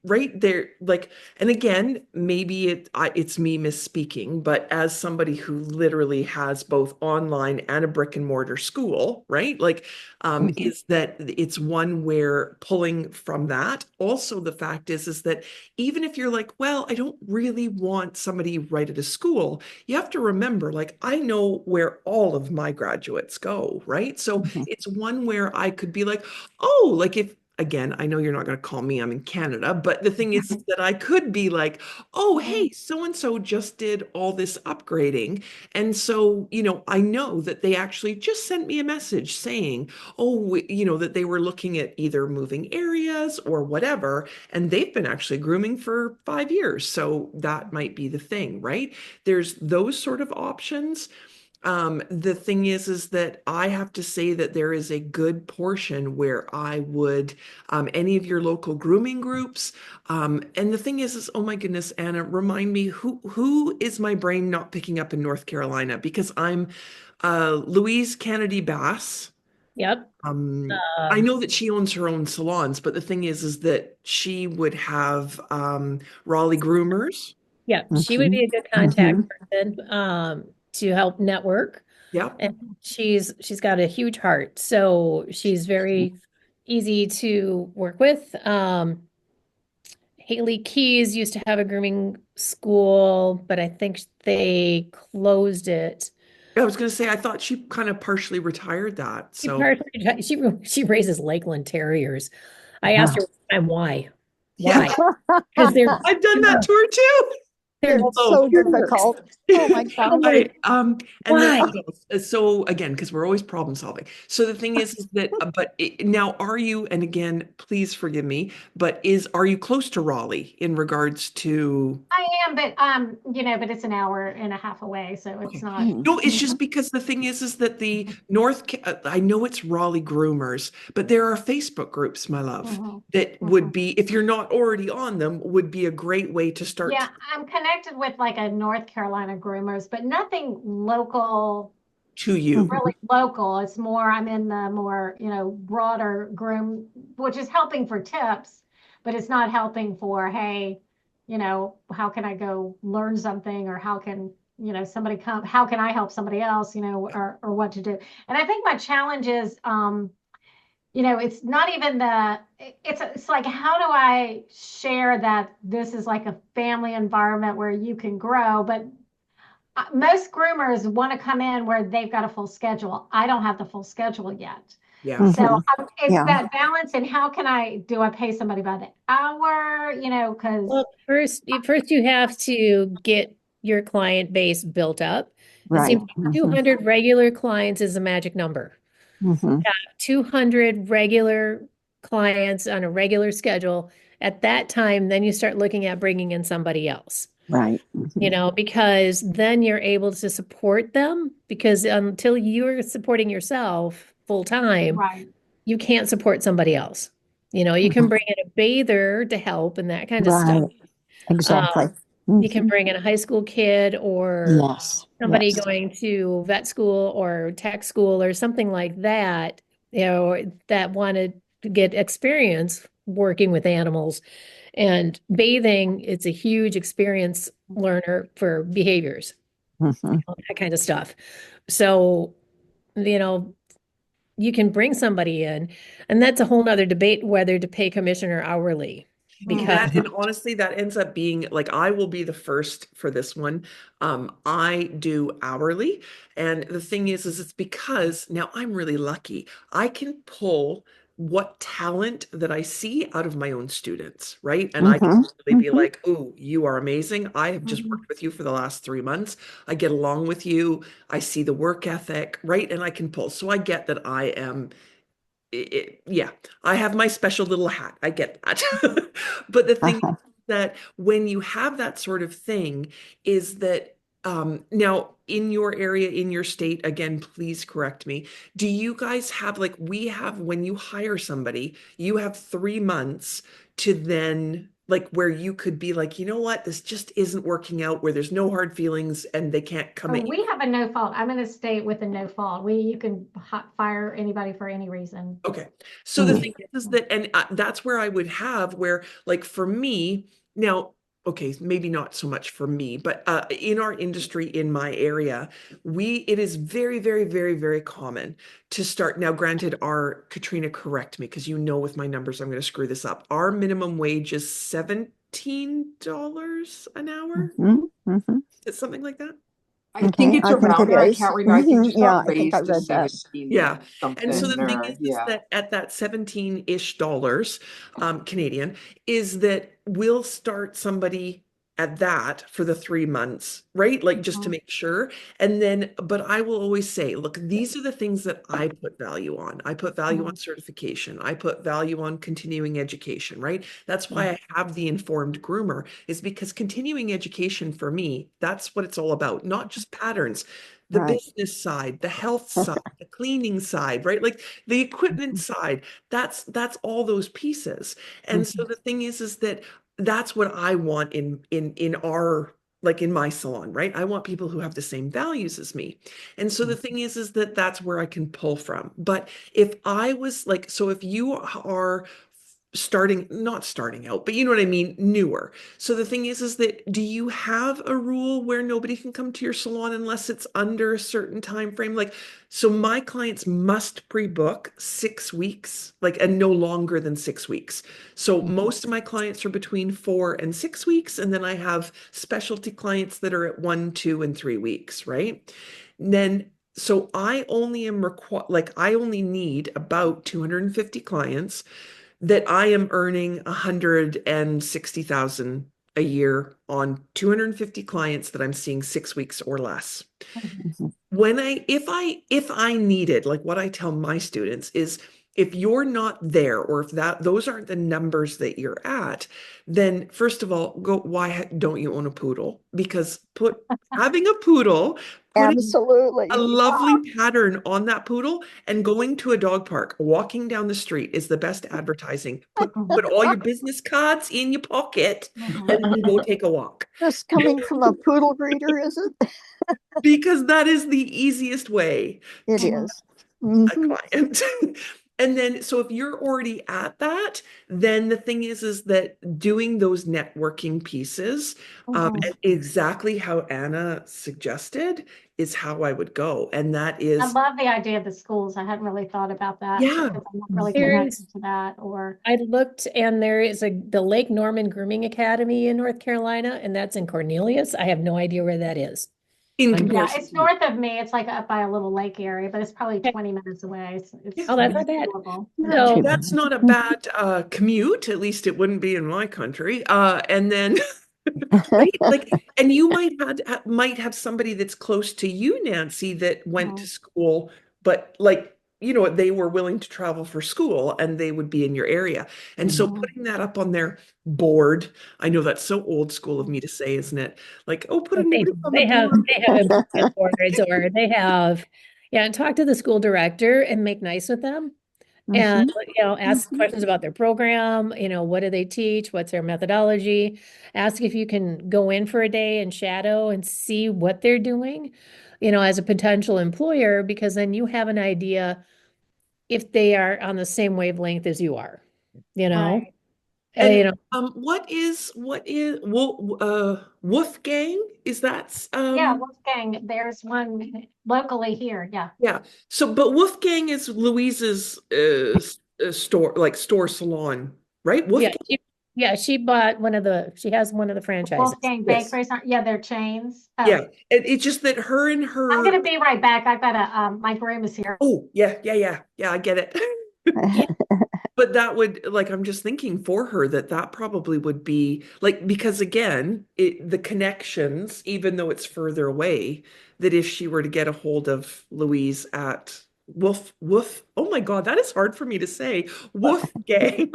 right there, like, and again, maybe it's me misspeaking, but as somebody who literally has both online and a brick and mortar school, right? Like, Mm-hmm. is that it's one where pulling from that. Also, the fact is that even if you're like, well, I don't really want somebody right at a school, you have to remember, like, I know where all of my graduates go, right? So Mm-hmm. it's one where I could be like, oh, like if again, I know you're not going to call me, I'm in Canada, but the thing is that I could be like, oh, hey, so and so just did all this upgrading. And so, I know that they actually just sent me a message saying, oh, that they were looking at either moving areas or whatever. And they've been actually grooming for 5 years. So that might be the thing, right? There's those sort of options. The thing is that I have to say that there is a good portion where I would, any of your local grooming groups, and the thing is, oh my goodness, Anna, remind me who is my brain not picking up in North Carolina? Because I'm Louise Kennedy Bass. Yep. I know that she owns her own salons, but the thing is that she would have Raleigh groomers. Yep. She would Mhm. be a good contact Mhm. person to help network. Yep. And she's got a huge heart. So she's very easy to work with. Haley Keys used to have a grooming school, but I think they closed it. I was going to say, I thought she kind of partially retired that. She So, partially, she raises Lakeland Terriers. I asked her one time why. yeah, Why? Because I've done that to her too. they're It's Although, so jerks. difficult. Oh my I'm God. I like, and then why? so again, because we're always problem solving. So the thing is that now are you, and again, please forgive me, but are you close to Raleigh in regards to? I am, but but it's an hour and a half away, so it's Okay. not. No, it's just because the thing is that the I know it's Raleigh Groomers, but there are Facebook groups, my love, Mhm, that would mhm. be, if you're not already on them, would be a great way to start Yeah, I'm connected with like a North Carolina groomers, but nothing local, to you. really local. It's more, I'm in the more, broader groom, which is helping for tips, but it's not helping for, hey, how can I go learn something, or how can, somebody come, how can I help somebody else, or what to do. And I think my challenge is, it's not even it's like, how do I share that this is like a family environment where you can grow, but most groomers want to come in where they've got a full schedule. I don't have the full schedule yet. Yeah. So it's Yeah. that balance, and how can do I pay somebody by the hour, because Well, first you have to get your client base built up. It Right. seems like 200 regular clients is a magic number. Mhm. 200 regular clients on a regular schedule. At that time, then you start looking at bringing in somebody else, Right. because then you're able to support them, because until you're supporting yourself full time, right. you can't support somebody else. You can bring in a bather to help and that kind of stuff. Right. Exactly. You can Mhm. bring in a high school kid or Yes. somebody Yes. going to vet school or tech school or something like that, that wanted to get experience working with animals. And bathing, it's a huge experience learner for behaviors, Mhm. that kind of stuff. So, you know, you can bring somebody in, and that's a whole nother debate whether to pay commission or hourly. Because And honestly, that ends up being like, I will be the first for this one. I do hourly. And the thing is it's because now I'm really lucky. I can pull what talent that I see out of my own students, right? And I can Mhm. really be Mhm. like, oh, you are amazing. I have just Mhm. worked with you for the last 3 months. I get along with you. I see the work ethic, right? And I can pull. So I get that I am yeah, I have my special little hat. I get that. But the thing is Uh-huh. that when you have that sort of thing, is that now in your area, in your state, again, please correct me. Do you guys have, like we have, when you hire somebody, you have 3 months to then, like, where you could be like, you know what, this just isn't working out, where there's no hard feelings and they can't come Oh, at you. we have a no fault. I'm in a state with a no fault. You can fire anybody for any reason. Okay. So the Mhm. thing is that, and that's where I would have where, like, for me, now, okay, maybe not so much for me, but in our industry, in my area, it is very, very, very, very common to start. Now, granted, Katrina, correct me, because with my numbers, I'm going to screw this up. Our minimum wage is $17 an hour. Mhm. Mhm. Is it something like that? I think Okay, it's I think around it there. I is. can't remember. I think Mhm. she Yeah, got I think I raised to read that. 17 Yeah. And so something, the thing or is yeah. that at that 17-ish dollars Canadian, is that we'll start somebody at that for the 3 months, right? Like, just to Mhm. make sure. And then, but I will always say, look, these are the things that I put value on. I put value on certification. I put value on continuing education, right? That's why I have the informed groomer, is because continuing education for me, that's what it's all about, not just patterns. The Right. business side, the health side, the cleaning side, right? Like the equipment side, that's all those pieces. And so the thing is that that's what I want in our like in my salon, right? I want people who have the same values as me. And so the thing is that that's where I can pull from. But if I was like, so if you are not starting out, but you know what I mean, newer. So the thing is that do you have a rule where nobody can come to your salon unless it's under a certain time frame? Like, so my clients must pre-book 6 weeks, like, and no longer than 6 weeks. So most of my clients are between 4 and 6 weeks, and then I have specialty clients that are at 1, 2, and 3 weeks, right? And then so I only am I only need about 250 clients that I am earning 160,000 a year on 250 clients that I'm seeing 6 weeks or less. When if I needed, like what I tell my students is if you're not there or if those aren't the numbers that you're at, then first of all, why don't you own a poodle? Because having a poodle, putting Absolutely. a lovely pattern on that poodle and going to a dog park, walking down the street is the best advertising. Put all your business cards in your pocket and then go take a walk. This coming from a poodle breeder, is it? Because that is the easiest way It to is. a Mhm. client. And then, so if you're already at that, then the thing is that doing those networking pieces, and exactly how Anna suggested is how I would go. And that I is, love the idea of the schools. I hadn't really thought about that. yeah, Because I'm not really There's, connected to that or. I looked and there is the Lake Norman Grooming Academy in North Carolina, and that's in Cornelius. I have no idea where that is. in I'm- Yeah, comparison it's to north of me. It's like up by a little lake area, but it's probably 20 minutes away. It's Oh, that's not bad. doable. Not So too that's bad. not a bad commute. At least it wouldn't be in my country. And then right? Like, and you might have somebody that's close to you, Nancy, that went to school, but like, they were willing to travel for school and they would be in your area. And so putting that up on their board, I know that's so old school of me to say, isn't it? Like, oh, put a they, notice on the they have board. they have improvement boards or they have, yeah, and talk to the school director and make nice with them. And, ask questions about their program, what do they teach? What's their methodology? Ask if you can go in for a day and shadow and see what they're doing, as a potential employer, because then you have an idea if they are on the same wavelength as you are, Right. And what is Wolfgang? Is that Yeah, Wolfgang, there's one locally here. Yeah. yeah. So but Wolfgang is Louise's store salon, right? Yeah, Wolfgang. she has one of the franchises. Wolfgang Yes. Bakeries aren't, yeah, they're chains. Oh, Yeah. And it's just that her and I'm her gonna be right back. I've got my groom is here. oh yeah, I get it. But that would, like, I'm just thinking for her that probably would be like, because again, the connections, even though it's further away, that if she were to get a hold of Louise at oh my God, that is hard for me to say. Wolfgang.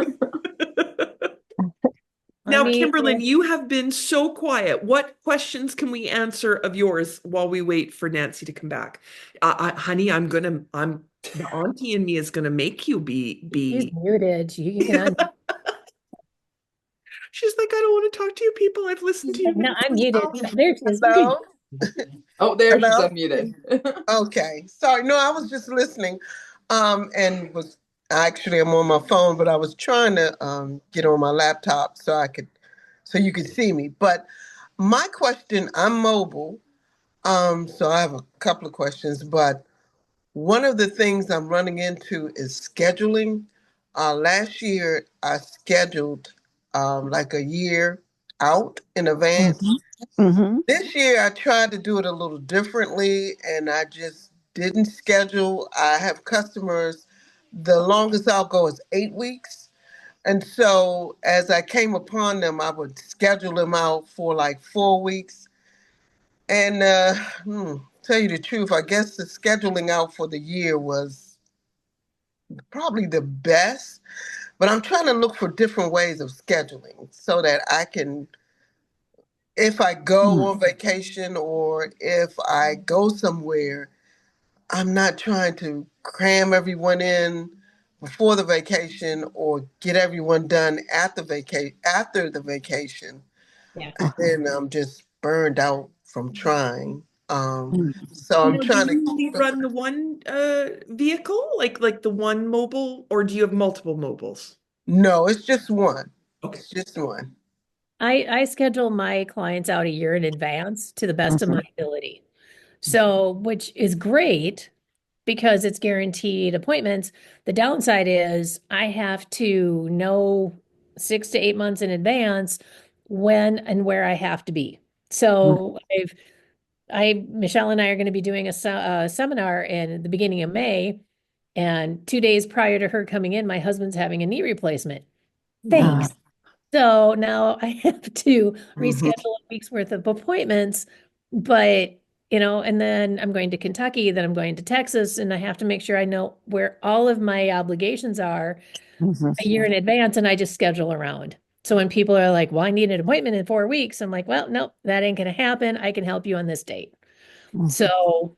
Now, Kimberlyn, you have been so quiet. What questions can we answer of yours while we wait for Nancy to come back? Honey, the auntie in me is gonna make you She's be. muted. You can. She's like, I don't want to talk to you people. I've listened to you. No, I'm muted. There she is. Hello? Oh, there she's Hello? unmuted. Okay. Sorry. No, I was just listening. And was actually I'm on my phone, but I was trying to get on my laptop so you could see me. But my question, I'm mobile. So I have a couple of questions, but one of the things I'm running into is scheduling. Last year I scheduled like a year out in advance. Mhm. This year, I tried to do it a little differently and I just didn't schedule. I have customers, the longest I'll go is 8 weeks. And so as I came upon them, I would schedule them out for like 4 weeks. And tell you the truth, I guess the scheduling out for the year was probably the best. But I'm trying to look for different ways of scheduling so that I can, if I go on vacation or if I go somewhere, I'm not trying to cram everyone in before the vacation or get everyone done at the after the vacation. Yeah. And then I'm just burned out from trying. Mm. So I'm Now, do trying to you only keep it. run the one vehicle, like the one mobile, or do you have multiple mobiles? No, it's just one. Okay. It's just one. I schedule my clients out a year in advance to the best of Mhm. my ability. So, which is great because it's guaranteed appointments. The downside is I have to know 6 to 8 months in advance when and where I have to be. So Michelle and I are going to be doing a seminar in the beginning of May, and 2 days prior to her coming in, my husband's having a knee replacement. Ah, Thanks. So now I have to Mhm. reschedule a week's worth of appointments, but and then I'm going to Kentucky, then I'm going to Texas, and I have to make sure I know where all of my obligations are mhm, a year in advance, and I just schedule around. So when people are like, "Well, I need an appointment in 4 weeks," I'm like, "Well, nope, that ain't gonna happen. I can help you on this date." mhm, So,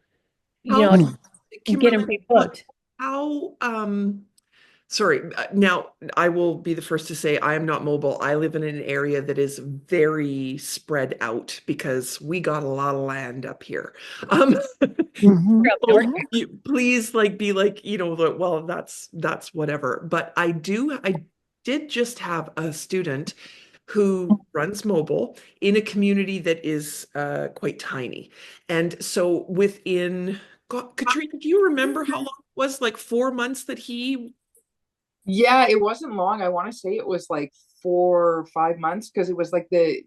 How, mm. get them Kimberly, pre-booked. how, sorry, now I will be the first to say I am not mobile. I live in an area that is very spread out because we got a lot of land up here. Mhm. You're up So north. please be like, well, that's whatever. But I did just have a student who runs mobile in a community that is quite tiny. And so within, God, Katrina, do you remember how long it was? Like 4 months that he, Yeah, it wasn't long. I want to say it was like 4 or 5 months because it was like the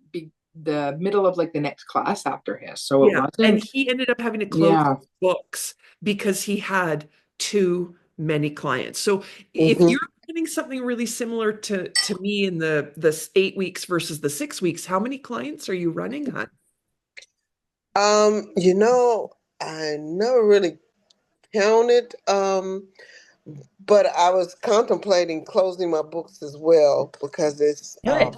middle of like the next class after his. So it yeah. And wasn't, he ended up having to close yeah. books because he had too many clients. So if Mhm. you're getting something really similar to me in the 8 weeks versus the 6 weeks, how many clients are you running, hon? You know, I never really counted, but I was contemplating closing my books as well because it's, Good.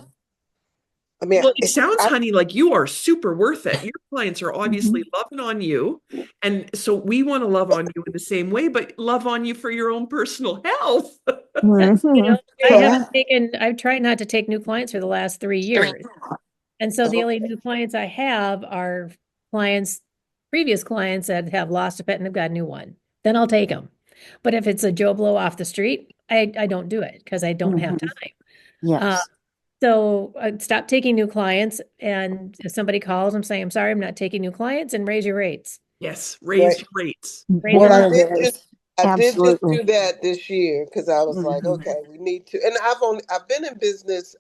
I mean, Well, it it's, sounds, honey, like you are super worth it. Your clients are obviously Mhm. loving on you. And so we want to love on you in the same way, but love on you for your own personal health. Mhm. yeah. I've tried not to take new clients for the last 3 years. And so the only new clients I have are clients, previous clients that have lost a pet and have got a new one. Then I'll take them. But if it's a Joe Blow off the street, I don't do it because I don't have Mhm. time. Uh, Yes. so I stop taking new clients. And if somebody calls, I'm saying, I'm sorry, I'm not taking new clients, and raise your rates. Yes, Right. raise your rates. Raise Well, your One I of did those. just I did just Absolutely. do that this year because I was like, Mhm. okay, we need to. And I've been in business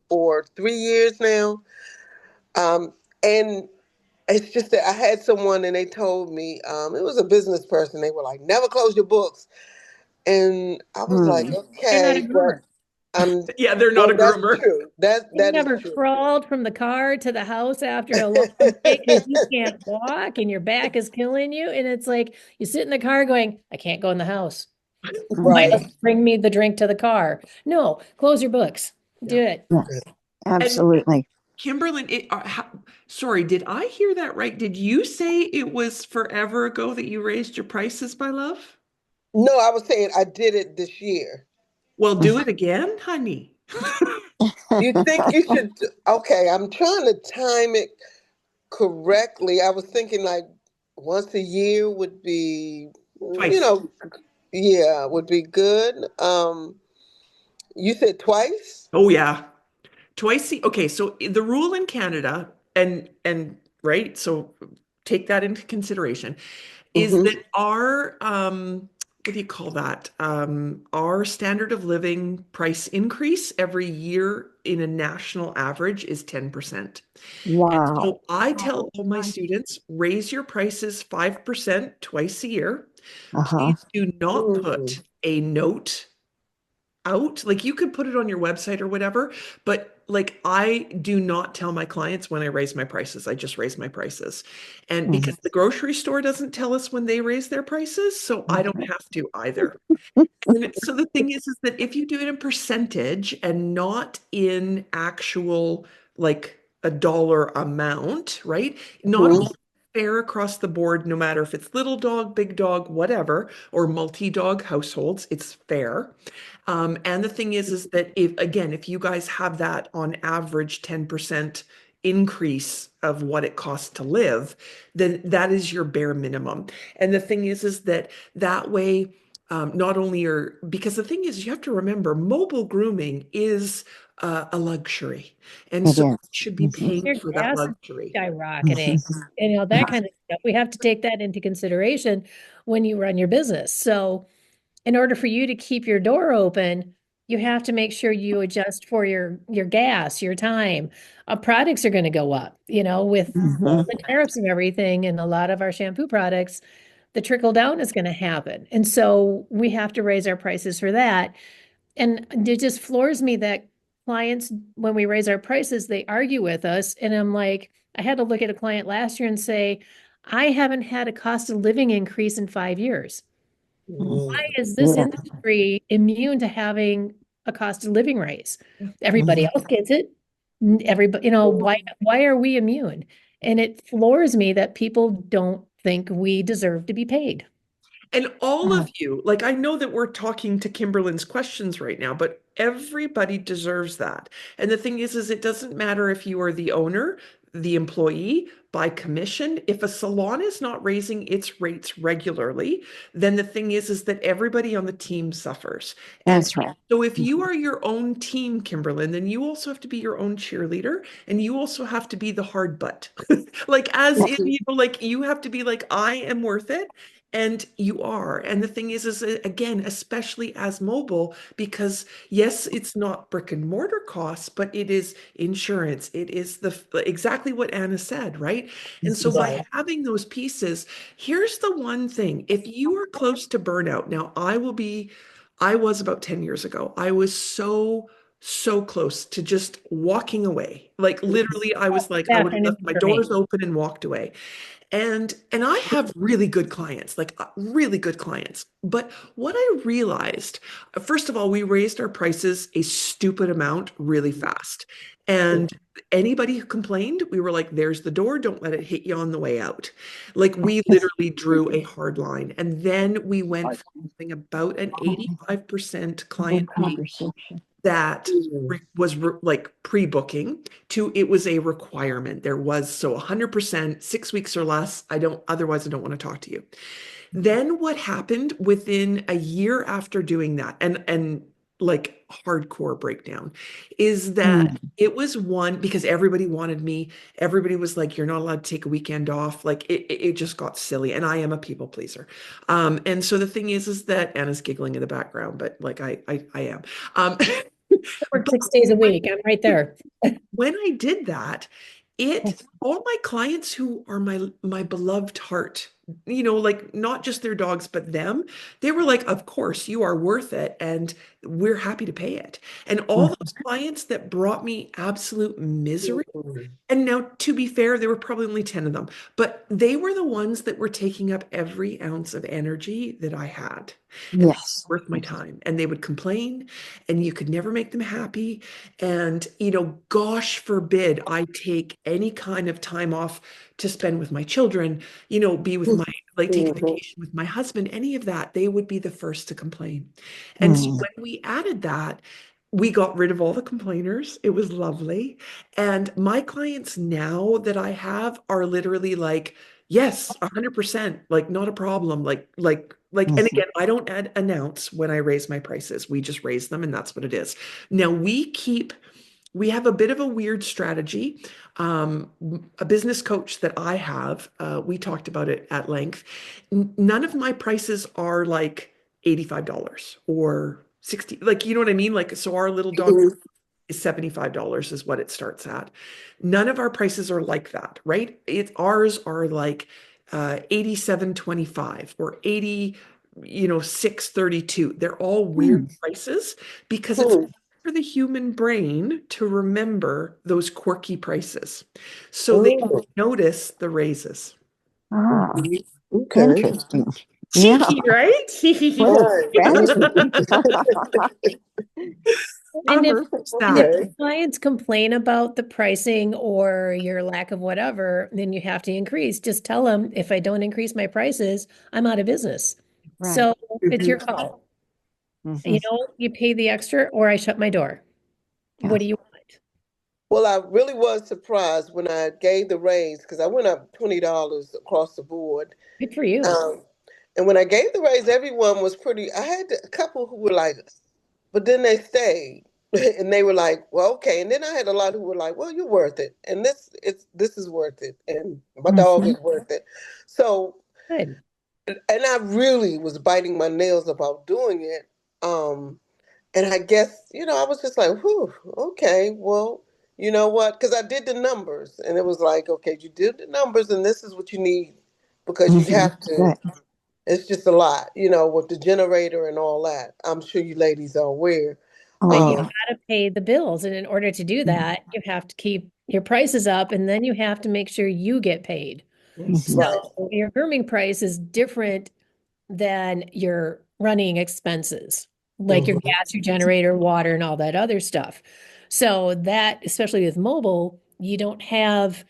for 3 years now. And it's just that I had someone and they told me it was a business person. They were like, never close your books, and I was like, Mm. They're not a okay, but groomer. I'm Yeah, they're not well. a That's groomer. true. You've That is never true. crawled from the car to the house after a long day because you can't walk and your back is killing you. And it's like you sit in the car going, I can't go in the house. My Right. Mhm. husband bring me the drink to the car. No, close your books. Yeah. Do it. Yes. And Absolutely. Kimberlyn, sorry, did I hear that right? Did you say it was forever ago that you raised your prices, my love? No, I was saying I did it this year. Well, do it again, honey. You think you should? Okay, I'm trying to time it correctly. I was thinking like once a year would be, Twice. yeah, would be good. You said twice? Oh yeah. Twice. Okay, so the rule in Canada, and right, so take that into consideration, is Mm-hmm. that our what do you call that? Our standard of living price increase every year in a national average is 10%. And Wow. so I tell Oh, all my my. students, raise your prices 5% twice a year. Uh-huh. Please do not Mm. put a note out. Like you could put it on your website or whatever, but like I do not tell my clients when I raise my prices. I just raise my prices. And Mhm. because the grocery store doesn't tell us when they raise their prices, so I don't have to either. And so the thing is that if you do it in percentage and not in actual like a dollar amount, right? Not Mhm. all fair across the board, no matter if it's little dog, big dog, whatever, or multi-dog households, it's fair. And the thing is that if again, if you guys have that on average 10% increase of what it costs to live, then that is your bare minimum. And the thing is that that way, not only are, because the thing is, you have to remember, mobile grooming is a luxury. And It so you is. should be paying Your for that gas is luxury. skyrocketing, that kind of stuff. We have to take that into consideration when you run your business. So in order for you to keep your door open, you have to make sure you adjust for your gas, your time. Products are going to go up, with all the tariffs and everything, and a lot of our shampoo products, the trickle down is going to happen. And so we have to raise our prices for that. And it just floors me that clients, when we raise our prices, they argue with us. And I'm like, I had to look at a client last year and say, I haven't had a cost of living increase in 5 years. Why is this Yeah. industry immune to having a cost of living raise? Yeah. Everybody else gets it. Everybody, why are we immune? And it floors me that people don't think we deserve to be paid. And all of you, like I know that we're talking to Kimberly's questions right now, but everybody deserves that. And the thing is it doesn't matter if you are the owner, the employee, by commission. If a salon is not raising its rates regularly, then the thing is that everybody on the team suffers. And That's right. so if you are your own team, Kimberlyn, then you also have to be your own cheerleader, and you also have to be the hard butt. Like as in, like you have to be like, I am worth it. And you are. And the thing is again, especially as mobile, because yes, it's not brick and mortar costs, but it is insurance. It is exactly what Anna said, right? And so by having those pieces, here's the one thing. If you are close to burnout, now I was about 10 years ago. I was so close to just walking away. Like literally, I was like, I would have left my doors open and walked away. And I have really good clients, like really good clients. But what I realized, first of all, we raised our prices a stupid amount really fast. And anybody who complained, we were like, there's the door, don't let it hit you on the way out. Like we literally drew a hard line. And then we went from something about an 85% client Good base conversation. that was like pre-booking to it was a requirement. There was so 100%, 6 weeks or less. Otherwise I don't want to talk to you. Then what happened within a year after doing that and like hardcore breakdown is that it was one because everybody wanted me. Everybody was like, you're not allowed to take a weekend off. Like it just got silly. And I am a people pleaser. And so the thing is that Anna's giggling in the background, but like I am. Work 6 days a week. I'm right there. When I did that, all my clients who are my beloved heart, like not just their dogs, but them, they were like, of course, you are worth it, and we're happy to pay it. And all those clients that brought me absolute misery, and now to be fair, there were probably only 10 of them, but they were the ones that were taking up every ounce of energy that I had. And Yes. worth my time. And they would complain, and you could never make them happy. And, gosh forbid I take any kind of time off to spend with my children, be with like take a vacation with my husband, any of that, they would be the first to complain. And so when we added that, we got rid of all the complainers. It was lovely. And my clients now that I have are literally like, yes, 100%, like not a problem. And again, I don't announce when I raise my prices. We just raise them and that's what it is. Now we have a bit of a weird strategy. A business coach that I have, we talked about it at length. None of my prices are like $85 or 60, like, you know what I mean? Like, so our little dog is $75 is what it starts at. None of our prices are like that, right? Ours are like 87.25 or 80, 6.32. They're all weird prices because it's for the human brain to remember those quirky prices. So they notice the raises. Ah, Okay. interesting. Yeah. Cheeky, right? Well, And if, and that. if clients complain about the pricing or your lack of whatever, then you have to increase. Just tell them, if I don't increase my prices, I'm out of business. Right. So it's your call. Mhm. You pay the extra or I shut my door. Yeah. What do you want? Well, I really was surprised when I gave the raise because I went up $20 across the board. Good for you. Um, and when I gave the raise, everyone was pretty. I had a couple who were like, but then they stayed, and they were like, "Well, okay." And then I had a lot who were like, "Well, you're worth it, and this is worth it, and my dog Mhm. is worth it." So, Good. and I really was biting my nails about doing it. And I guess, I was just like, whew, okay, well, you know what? Because I did the numbers and it was like, okay, you did the numbers and this is what you need because you Mhm. have to. Right. It's just a lot, with the generator and all that. I'm sure you ladies are aware. But Oh you yeah. gotta pay the bills, and in order to do that, you have to keep your prices up, and then you have to make sure you get paid. Mhm. Right. So your grooming price is different than your running expenses, like your Mhm. gas, your generator, water, and all that other stuff. So that, especially with mobile, you don't have,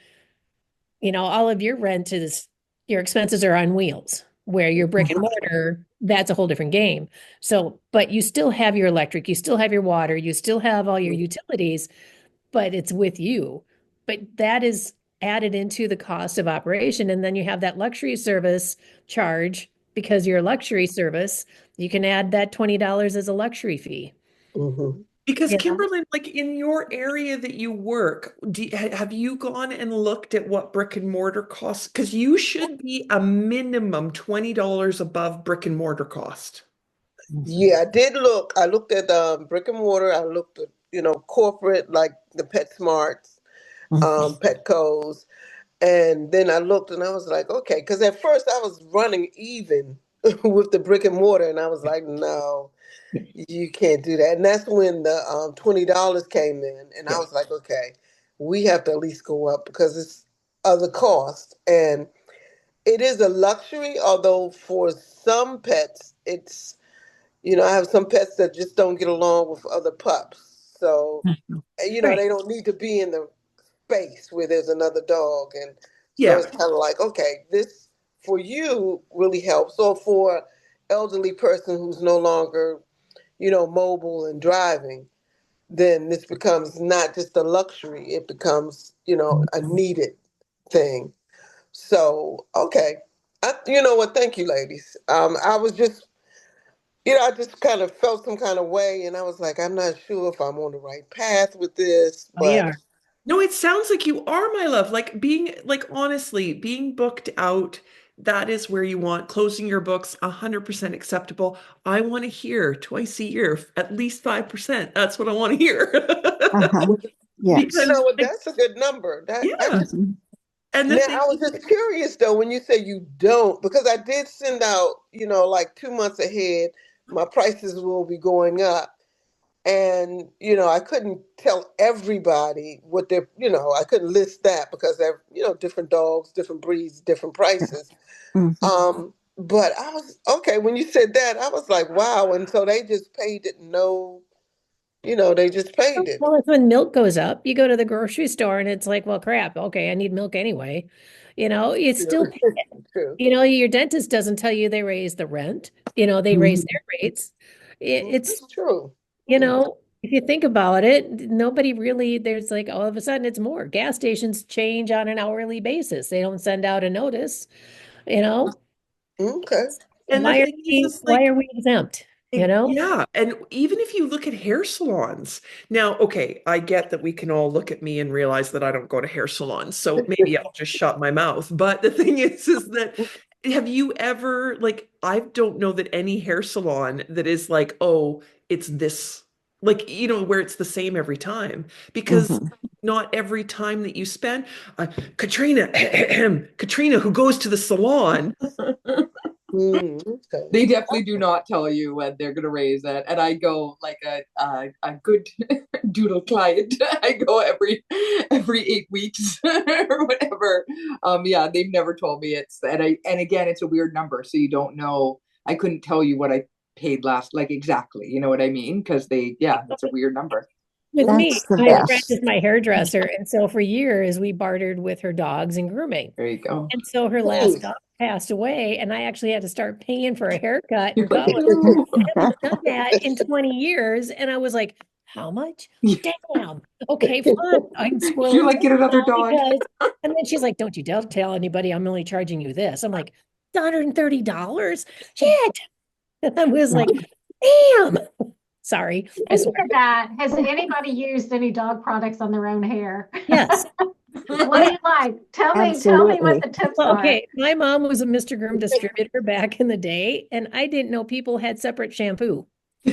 all of your rent is, your expenses are on wheels, where your brick and mortar, that's a whole different game. So, but you still have your electric, you still have your water, you still have all your utilities, but it's with you. But that is added into the cost of operation. And then you have that luxury service charge because you're a luxury service. You can add that $20 as a luxury fee. Mhm. Because You know? Kimberly, like in your area that you work, have you gone and looked at what brick and mortar costs? Because you should be a minimum $20 above brick and mortar cost. Yeah, I did look. I looked at brick and mortar. I looked at, corporate like the PetSmarts, Mhm. Petco's. And then I looked and I was like, okay, because at first I was running even with the brick and mortar, and I was like, no, you can't do that. And that's when the $20 came in, and I Yeah. was like, okay, we have to at least go up because it's other costs, and it is a luxury. Although for some pets, it's I have some pets that just don't get along with other pups, so Right. they don't need to be in the space where there's another dog. And so Yeah. it's kind of like, okay, this for you really helps. Or for elderly person who's no longer, mobile and driving, then this becomes not just a luxury, it becomes, a needed thing. So, okay. You know what? Thank you, ladies. I was just, I just kind of felt some kind of way, and I was like, I'm not sure if I'm on the right path with this, Oh, you but are. No, it sounds like you are, my love. Like being, like honestly, being booked out, that is where you want. Closing your books, 100% acceptable. I want to hear twice a year, at least 5%. That's what I want to hear. Uh-huh. you Yes. know Because, what? like, That's a good number. That I yeah. just Mhm. And the now thing I was just curious though when you say you don't, because I did send out, like 2 months ahead, my prices will be going up. And, I couldn't tell everybody what they're, I couldn't list that because they're, different dogs, different breeds, different prices. Mhm. But I was okay when you said that, I was like, wow. And so they just paid it, no, they just paid it. Well, it's when milk goes up, you go to the grocery store and it's like, well, crap, okay, I need milk anyway. It's still, True. True. your dentist doesn't tell you they raise the rent, they raise Mhm. their rates. It's, That's true. Hmm. if you think about it, nobody really, there's like all of a sudden it's more. Gas stations change on an hourly basis. They don't send out a notice, you know? Okay. and the Why are thing is why like are we exempt? You know? Yeah, and even if you look at hair salons, now, okay, I get that we can all look at me and realize that I don't go to hair salons, so maybe I'll just shut my mouth. But the thing is that have you ever, like, I don't know that any hair salon that is like, oh, it's this, like, where it's the same every time, because Mhm. not every time that you spend, Katrina, Katrina, who goes to the salon. Okay. They definitely do not tell you when they're gonna raise it, and I go like a good doodle client. I go every 8 weeks or whatever. Yeah, they've never told me it's and again it's a weird number, so you don't know. I couldn't tell you what I paid last, like exactly. You know what I mean? Because that's a weird number. With me, That's the my friend best. is my hairdresser, and so for years we bartered with her dogs and grooming. There you go. And so her Hmm. last dog passed away, and I actually had to start paying for a haircut You're and like, color. no. I haven't done that in 20 years, and I was like, how much? Yeah. Damn. Okay, fine. I'm squirreling. You're like, get another now dog. and then she's like, don't you dare tell anybody I'm only charging you this. I'm like, $130? Shit. And I was like, damn. Sorry. I Look swear. at that. Has anybody used any dog products on their own hair? Yes. What do you like? Tell me Absolutely. what the tips Well, are. okay. My mom was a Mr. Groom distributor back in the day, and I didn't know people had separate shampoo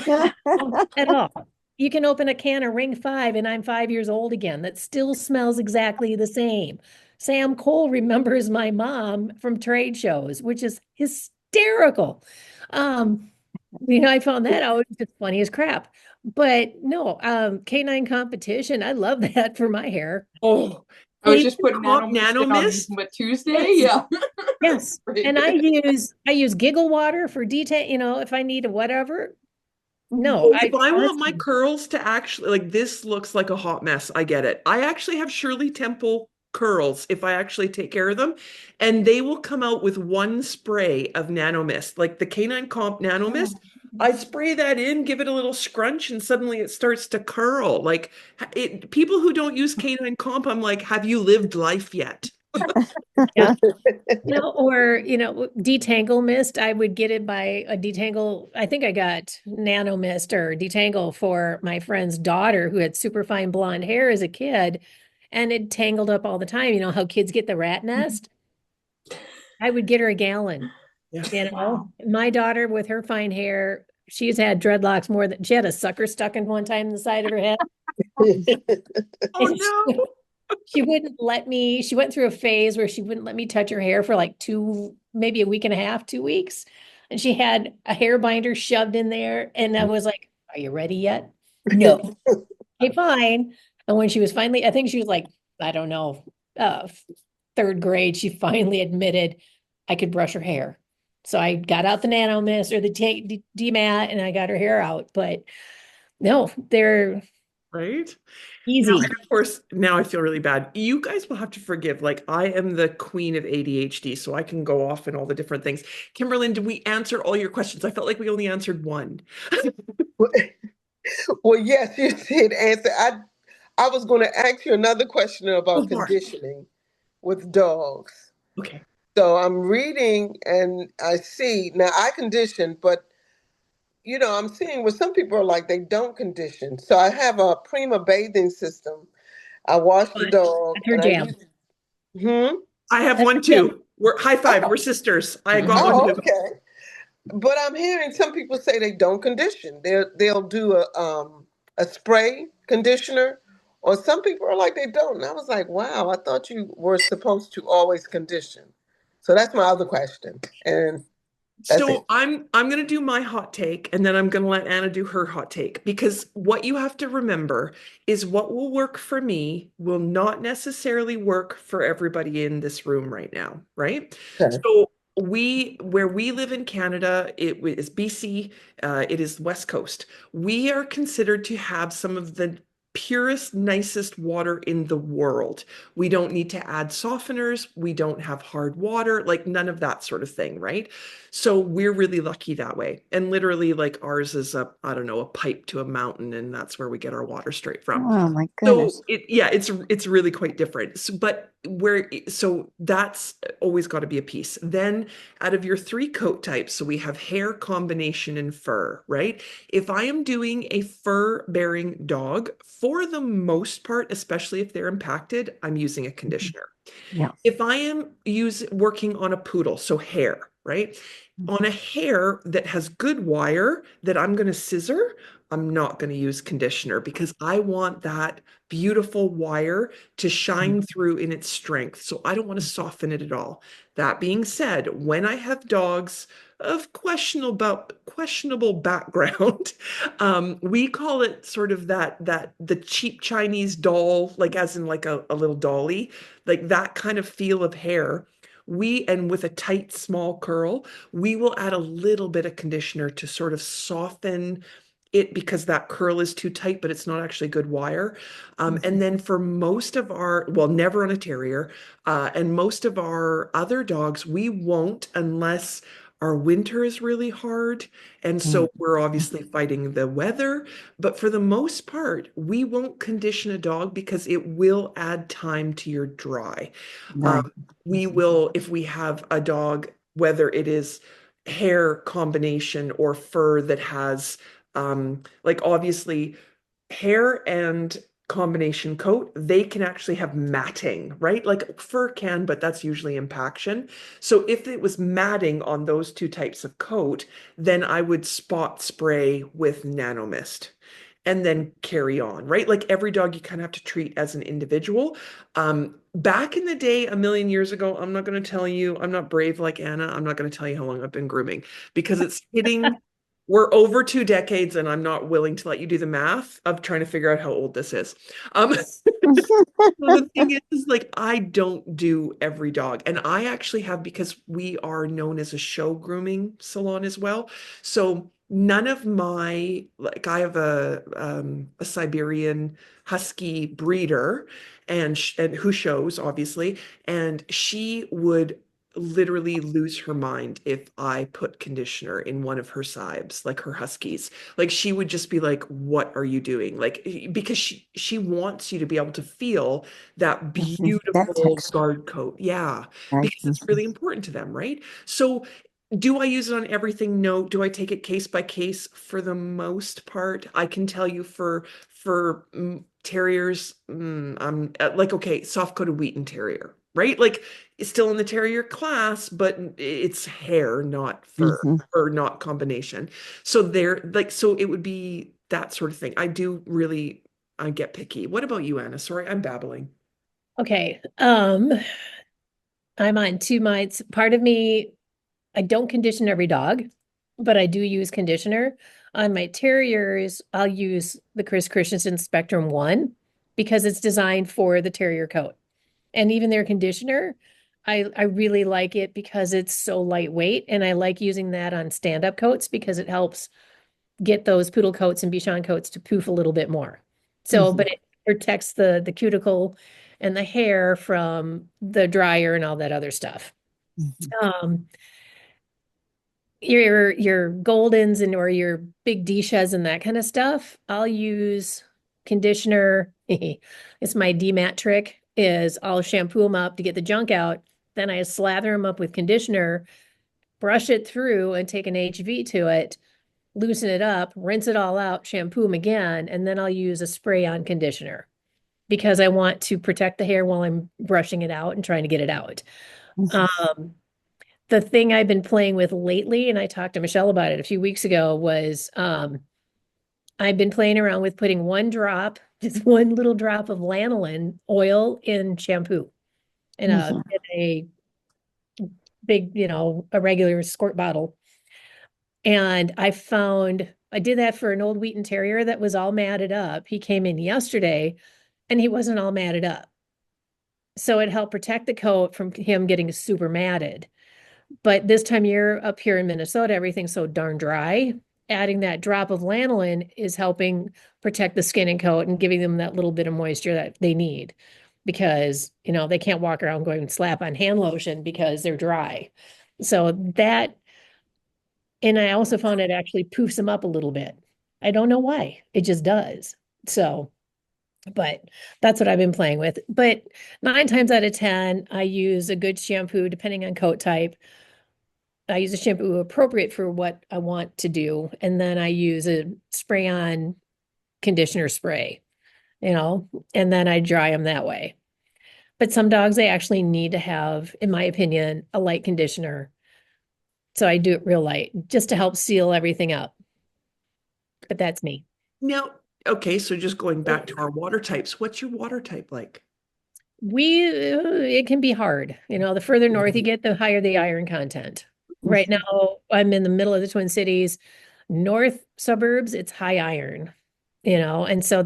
at all. You can open a can of Ring 5, and I'm 5 years old again. That still smells exactly the same. Sam Cole remembers my mom from trade shows, which is hysterical. Um, I found that out. It's just funny as crap. But no, canine competition. I love that for my hair. Oh, I was Canine just putting Comp Nano Mist in on Nanomist. what, Tuesday? Yeah. Yes. Great. And I use giggle water for detail, if I need a whatever. No, Oh, I if I want my honestly, curls to actually, like, this looks like a hot mess. I get it. I actually have Shirley Temple curls if I actually take care of them, and they will come out with one spray of Nanomist, like the Canine Comp Nanomist. I spray that in, give it a little scrunch, and suddenly it starts to curl. Like people who don't use Canine Comp, I'm like, have you lived life yet? yeah. Or, detangle mist, I would get it by a detangle. I think I got nano mist or detangle for my friend's daughter who had super fine blonde hair as a kid and it tangled up all the time. You know how kids get the rat nest? I would get her a gallon, Yeah. Wow. My daughter with her fine hair, she's had dreadlocks more than she had a sucker stuck in one time in the side of her head. Oh And no. she wouldn't let me, she went through a phase where she wouldn't let me touch her hair for like maybe a week and a half, 2 weeks. And she had a hair binder shoved in there. And I was like, are you ready yet? No. Okay, fine. And when she was finally, I think she was like, I don't know, third grade, she finally admitted I could brush her hair. So I got out the Nano Mist or the DMAT and I got her hair out. But no, they're Right? Now, easy. and of course, now I feel really bad. You guys will have to forgive. Like, I am the queen of ADHD, so I can go off in all the different things. Kimberlyn, did we answer all your questions? I felt like we only answered one. Well, yes, you did answer. I was going to ask you another question Oh, about Lord. conditioning with dogs. Okay. So I'm reading and I see now I condition, but I'm seeing where some people are like they don't condition. So I have a Prima bathing system. I wash the But dog that's her and I jam. use. Hmm? I have That's one yeah. too. We're high five. We're sisters. I got one Oh, too. okay. But I'm hearing some people say they don't condition. They'll do a spray conditioner, or some people are like they don't. And I was like, wow, I thought you were supposed to always condition. So that's my other question, and that's it. So I'm gonna do my hot take and then I'm gonna let Anna do her hot take because what you have to remember is what will work for me will not necessarily work for everybody in this room right now, right? Okay. So where we live in Canada, is BC, it is West Coast. We are considered to have some of the purest, nicest water in the world. We don't need to add softeners. We don't have hard water, like none of that sort of thing, right? So we're really lucky that way. And literally, like ours is I don't know, a pipe to a mountain, and that's where we get our water straight from. Oh my So goodness. it's really quite different. So that's always got to be a piece. Then out of your three coat types, so we have hair, combination, and fur, right? If I am doing a fur-bearing dog, for the most part, especially if they're impacted, I'm using a conditioner. Yeah. If I am working on a poodle, so hair, right? On a hair that has good wire that I'm going to scissor, I'm not going to use conditioner because I want that beautiful wire to shine through in its strength. So I don't want to soften it at all. That being said, when I have dogs of questionable background, we call it sort of that the cheap Chinese doll, like as in like a little dolly, like that kind of feel of hair. And with a tight, small curl, we will add a little bit of conditioner to sort of soften it because that curl is too tight, but it's not actually good wire. And then for most of well, never on a terrier, and most of our other dogs, we won't unless our winter is really hard. And so we're obviously fighting the weather. But for the most part, we won't condition a dog because it will add time to your dry. Right. We will, if we have a dog, whether it is hair combination or fur that has, like obviously hair and combination coat, they can actually have matting, right? Like fur can, but that's usually impaction. So if it was matting on those two types of coat, then I would spot spray with nanomist and then carry on, right? Like every dog you kind of have to treat as an individual. Back in the day, a million years ago, I'm not going to tell you, I'm not brave like Anna. I'm not going to tell you how long I've been grooming because it's hitting, we're over 2 decades and I'm not willing to let you do the math of trying to figure out how old this is. Well, the thing is like I don't do every dog, and I actually have because we are known as a show grooming salon as well. So none of my like I have a Siberian Husky breeder, and who shows obviously, and she would literally lose her mind if I put conditioner in one of her Sibes, like her Huskies. Like she would just be like, "What are you doing?" Like because she wants you to be able to feel that That beautiful text. guard coat. Yeah, Right. because it's really important to them, right? So do I use it on everything? No. Do I take it case by case for the most part? I can tell you for terriers, I'm like okay, soft-coated Wheaten Terrier, right? Like it's still in the terrier class, but it's hair, not fur Mm-hmm. or not combination. So they're like so it would be that sort of thing. I do really I get picky. What about you, Anna? Sorry, I'm babbling. Okay. I'm on two minds. Part of me, I don't condition every dog, but I do use conditioner. On my terriers, I'll use the Chris Christensen Spectrum 1 because it's designed for the terrier coat. And even their conditioner, I really like it because it's so lightweight. And I like using that on stand-up coats because it helps get those poodle coats and Bichon coats to poof a little bit more. So, but it protects the cuticle and the hair from the dryer and all that other stuff. Um, your Goldens and or your big Dishas and that kind of stuff, I'll use conditioner. It's my demat trick is I'll shampoo them up to get the junk out. Then I slather them up with conditioner, brush it through and take an HV to it, loosen it up, rinse it all out, shampoo them again, and then I'll use a spray-on conditioner because I want to protect the hair while I'm brushing it out and trying to get it out. Um, the thing I've been playing with lately, and I talked to Michelle about it a few weeks ago, was I've been playing around with putting one drop, just one little drop of lanolin oil in shampoo in a big, a regular squirt bottle. And I found I did that for an old Wheaten Terrier that was all matted up. He came in yesterday and he wasn't all matted up. So it helped protect the coat from him getting super matted. But this time of year up here in Minnesota, everything's so darn dry. Adding that drop of lanolin is helping protect the skin and coat and giving them that little bit of moisture that they need because, they can't walk around going and slap on hand lotion because they're dry. So that, and I also found it actually poofs them up a little bit. I don't know why. It just does. So, but that's what I've been playing with. But 9 times out of 10, I use a good shampoo depending on coat type. I use a shampoo appropriate for what I want to do. And then I use a spray on conditioner spray, and then I dry them that way. But some dogs, they actually need to have, in my opinion, a light conditioner. So I do it real light just to help seal everything up. But that's me. Now, okay, so just going back to our water types, what's your water type like? It can be hard. The further north you get, the higher the iron content. Right now, I'm in the middle of the Twin Cities. North suburbs, it's high iron, and so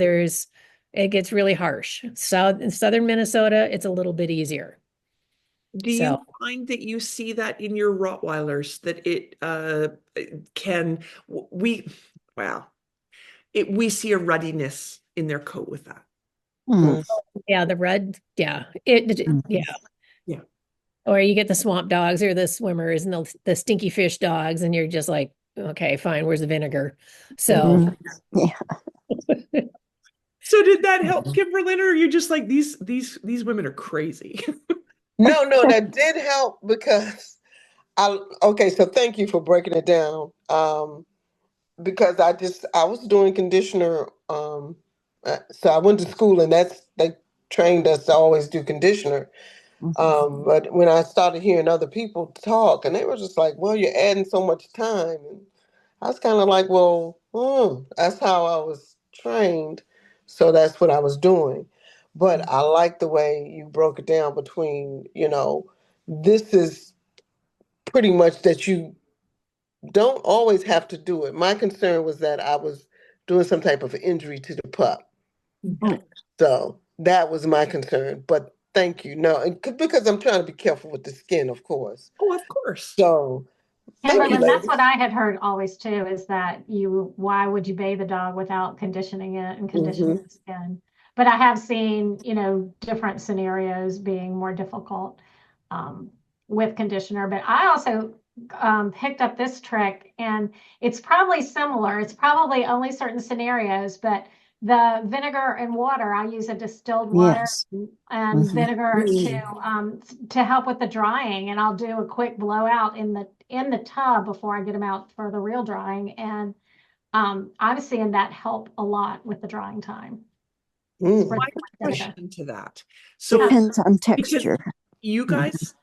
it gets really harsh. In southern Minnesota, it's a little bit easier. Do you find that you see that in your Rottweilers that it can we wow we see a ruddiness in their coat with that? Yeah, the red, yeah. Yeah. Yeah. Or you get the swamp dogs or the swimmers and the stinky fish dogs, and you're just like, okay, fine, where's the vinegar? So Mhm. Yeah. So did that help, Kimberlyn, or are you just like these women are crazy? No, that did help because okay, so thank you for breaking it down. Because I was doing conditioner, so I went to school and they trained us to always do conditioner. But when I started hearing other people talk, and they were just like, "Well, you're adding so much time," and I was kind of like, "Well, that's how I was trained, so that's what I was doing." But I like the way you broke it down between, this is pretty much that you don't always have to do it. My concern was that I was doing some type of injury to the pup. Oh, So that was my concern. But thank you. No, because I'm trying to be careful with the skin, of course. Oh, of course. So thank you, Kimberly, that's ladies. what I had heard always too, is that why would you bathe a dog without conditioning it and conditioning Hmm. the skin? But I have seen, different scenarios being more difficult um, with conditioner. But I also picked up this trick, and it's probably similar. It's probably only certain scenarios, but the vinegar and water, I use a distilled water yes. and Hmm. vinegar to help with the drying, and I'll do a quick blowout in the tub before I get them out for the real drying, and I'm seeing that help a lot with the drying time. It's Mm. Well, pretty I could push definitive. into that. So Depends on because texture. you Mhm. guys,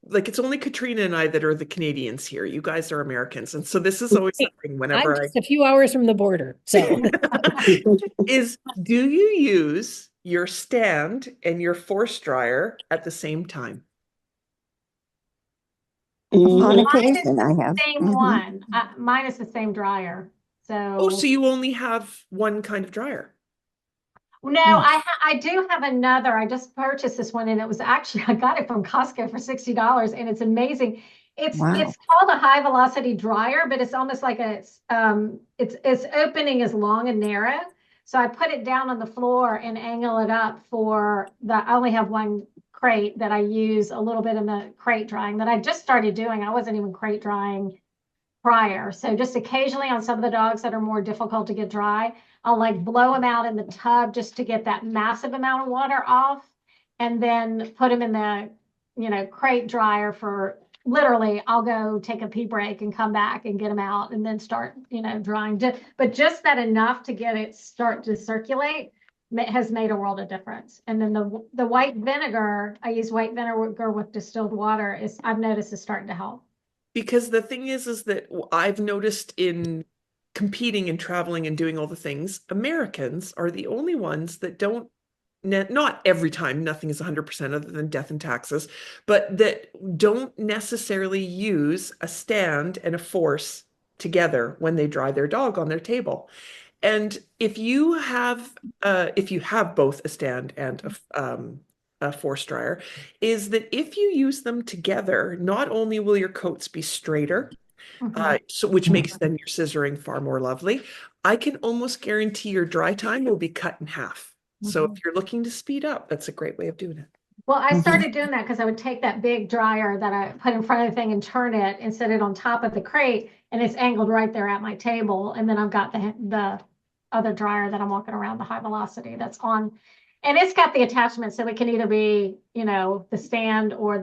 like it's only Katrina and I that are the Canadians here. You guys are Americans, and so this is always the thing I'm whenever just a few hours from the border. So is do you use your stand and your force dryer at the same time? On Mhm. Mine is occasion, I the have. same one. Mine is the same dryer. Oh, so So you only have one kind of dryer. no, Mm. I do have another. I just purchased this one, and it was actually I got it from Costco for $60, and it's amazing. Wow. It's called a high velocity dryer, but it's almost like its opening is long and narrow. So I put it down on the floor and angle it up I only have one crate that I use a little bit in the crate drying that I just started doing. I wasn't even crate drying prior. So just occasionally on some of the dogs that are more difficult to get dry, I'll like blow them out in the tub just to get that massive amount of water off, and then put them in the, crate dryer for literally, I'll go take a pee break and come back and get them out and then start, drying. But just that enough to get it start to circulate has made a world of difference. And then the white vinegar, I use white vinegar with distilled water, I've noticed is starting to help. Because the thing is that I've noticed in competing and traveling and doing all the things, Americans are the only ones that don't, not every time, nothing is 100% other than death and taxes, but that don't necessarily use a stand and a force together when they dry their dog on their table. And if you have both a stand and a force dryer, is that if you use them together, not only will your coats be straighter, Mhm. so which makes then your scissoring far more lovely, I can almost guarantee your dry time will be cut in half. So if Mhm. you're looking to speed up, that's a great way of doing it. Well, I Mhm. started doing that because I would take that big dryer that I put in front of the thing and turn it and set it on top of the crate, and it's angled right there at my table. And then I've got the other dryer that I'm walking around, the high velocity that's on, and it's got the attachment, so it can either be, the stand or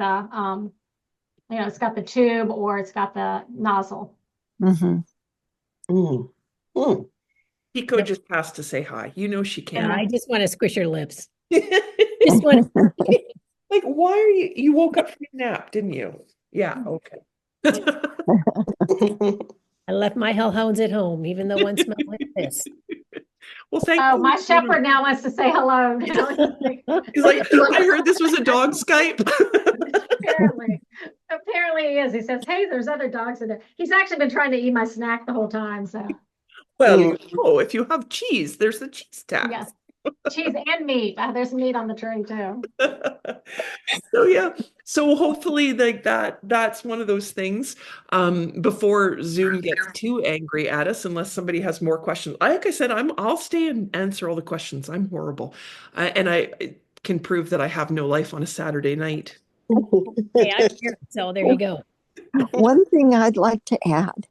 it's got the tube or it's got the nozzle. Mhm. Mm. Mm. Pico just has to say hi. You know she yeah, can. I just want to squish your lips. Just want to. Like, why are you woke up from your nap, didn't you? Yeah, okay. I left my hellhounds at home, even though one smelled like this. Well, Oh, thankfully, my shepherd now wants to say hello. he's like, I heard this was a dog Skype. Apparently, apparently he is. He says, "Hey, there's other dogs in there." He's actually been trying to eat my snack the whole time. So, Well, Mm. if you have cheese, there's the cheese yes, tax. cheese and meat. There's meat on the tray too. So yeah, so hopefully like that's one of those things before Zoom gets too angry at us unless somebody has more questions. Like I said, I'll stay and answer all the questions. I'm horrible. And I can prove that I have no life on a Saturday night. Hey, I'm here, so there you go. One thing I'd like to add,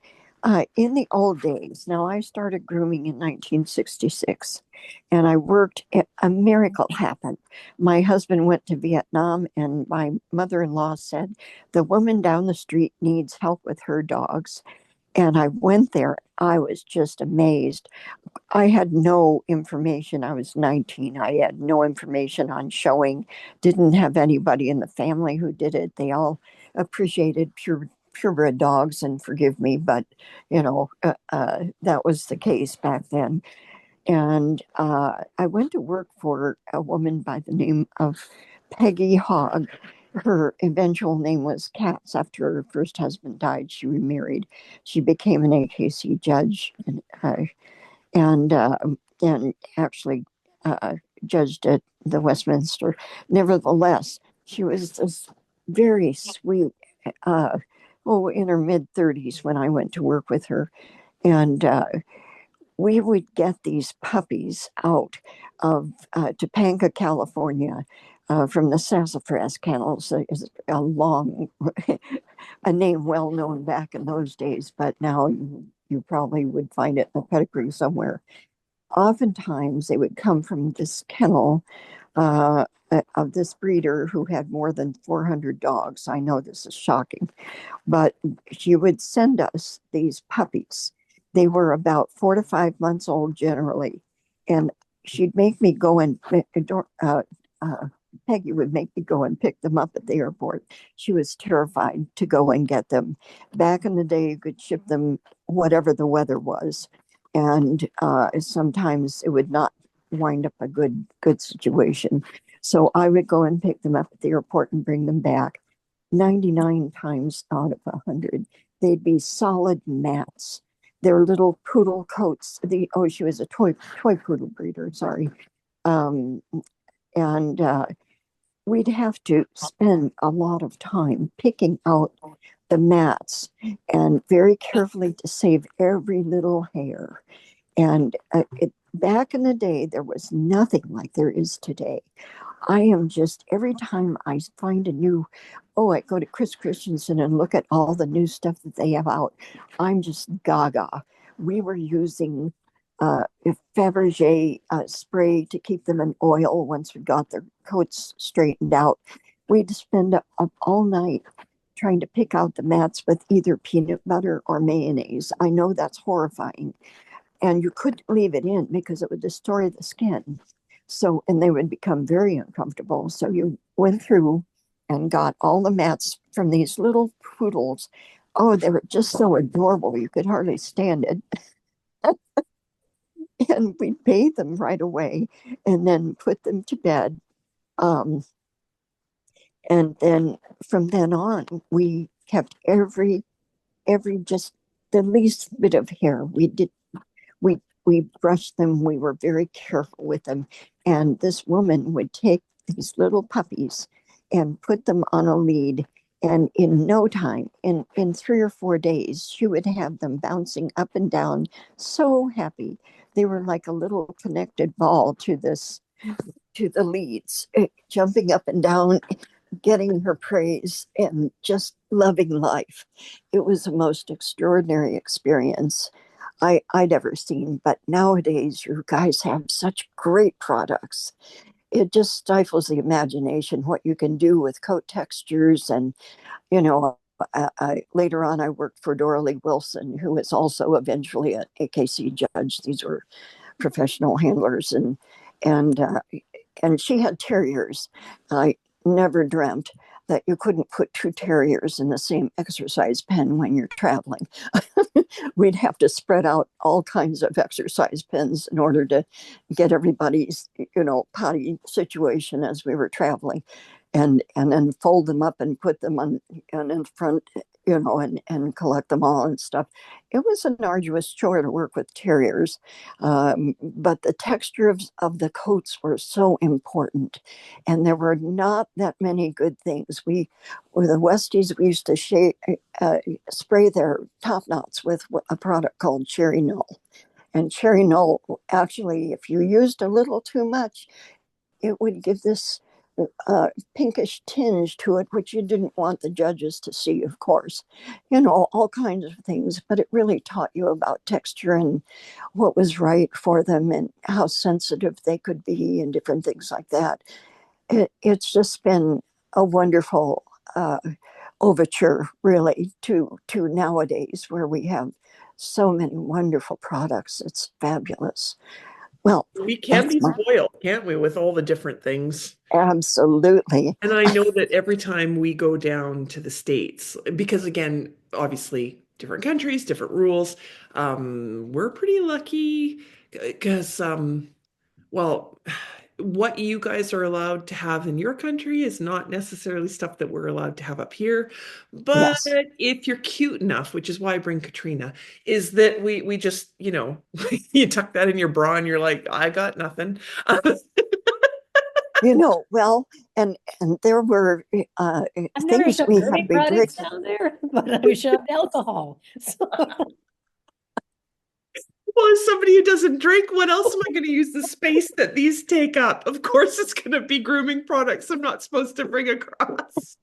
in the old days, now I started grooming in 1966 and I worked, a miracle happened. My husband went to Vietnam and my mother-in-law said, the woman down the street needs help with her dogs. And I went there. I was just amazed. I had no information. I was 19. I had no information on showing, didn't have anybody in the family who did it. They all appreciated purebred dogs, and forgive me, but that was the case back then. And I went to work for a woman by the name of Peggy Hogg. Her eventual name was Katz. After her first husband died, she remarried. She became an AKC judge, and and actually judged at the Westminster. Nevertheless, she was this very sweet, uh, in her mid 30s when I went to work with her, and we would get these puppies out of Topanga, California. From the Sassafras Kennels is a long, a name well known back in those days, but now you probably would find it in a pedigree somewhere. Oftentimes they would come from this kennel of this breeder who had more than 400 dogs. I know this is shocking, but she would send us these puppies. They were about 4 to 5 months old generally, and she'd make me go and Peggy would make me go and pick them up at the airport. She was terrified to go and get them. Back in the day, you could ship them whatever the weather was, and sometimes it would not wind up a good situation. So I would go and pick them up at the airport and bring them back. 99 times out of 100, they'd be solid mats. Their little poodle coats. She was a toy poodle breeder. Sorry, um, and we'd have to spend a lot of time picking out the mats and very carefully to save every little hair. And back in the day, there was nothing like there is today. I am just, every time I find a new, I go to Chris Christensen and look at all the new stuff that they have out. I'm just gaga. We were using Fabergé spray to keep them in oil once we got their coats straightened out. We'd spend up all night trying to pick out the mats with either peanut butter or mayonnaise. I know that's horrifying. And you couldn't leave it in because it would destroy the skin. So, and they would become very uncomfortable. So you went through and got all the mats from these little poodles. Oh, they were just so adorable. You could hardly stand it. And we bathe them right away and then put them to bed. And then from then on, we kept every just the least bit of hair. We brushed them. We were very careful with them. And this woman would take these little puppies and put them on a lead. And in no time, in 3 or 4 days, she would have them bouncing up and down, so happy. They were like a little connected ball to the leads, jumping up and down, getting her praise, and just loving life. It was the most extraordinary experience I'd ever seen. But nowadays, you guys have such great products. It just stifles the imagination what you can do with coat textures. And, later on, I worked for Dora Lee Wilson, who was also eventually an AKC judge. These were professional handlers, and and she had terriers. I never dreamt that you couldn't put two terriers in the same exercise pen when you're traveling. We'd have to spread out all kinds of exercise pens in order to get everybody's, potty situation as we were traveling, and then fold them up and put them on and in front, and collect them all and stuff. It was an arduous chore to work with terriers, but the texture of the coats were so important, and there were not that many good things. We were the Westies. We used to spray their top knots with a product called Cherry Knoll. And Cherry Knoll, actually, if you used a little too much, it would give this pinkish tinge to it, which you didn't want the judges to see, of course. All kinds of things. But it really taught you about texture and what was right for them and how sensitive they could be and different things like that. It's just been a wonderful overture, really, to nowadays where we have so many wonderful products. It's fabulous. Well, We can that's be my spoiled, can't we, with all the different things? absolutely. And I know that every time we go down to the States, because again, obviously, different countries, different rules, we're pretty lucky because, well, what you guys are allowed to have in your country is not necessarily stuff that we're allowed to have up here. But Yes. if you're cute enough, which is why I bring Katrina, is that we just, you tuck that in your bra and you're like, I got nothing. Well, and there were I've never things shoved we had grooming to be very products down there, but I've shoved alcohol. So Well, as somebody who doesn't drink, what else am I going to use the space that these take up? Of course, it's going to be grooming products I'm not supposed to bring across.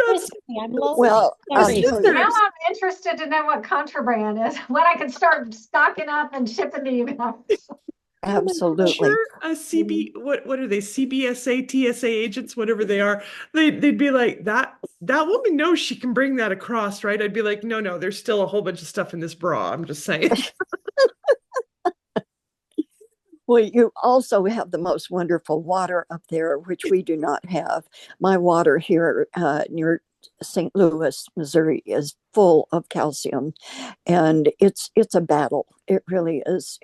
That's I'm lonely. well. I'll Sorry. tell Now you. scissors. I'm interested to know what contraband is, what I can start stocking up and shipping to you guys. Absolutely. Sure, a CB, what are they? CBSA, TSA agents, whatever they are. They'd be like, that woman knows she can bring that across, right? I'd be like, no, there's still a whole bunch of stuff in this bra. I'm just saying. Well, you also have the most wonderful water up there, which we do not have. My water here near St. Louis, Missouri, is full of calcium, and it's a battle. It really is.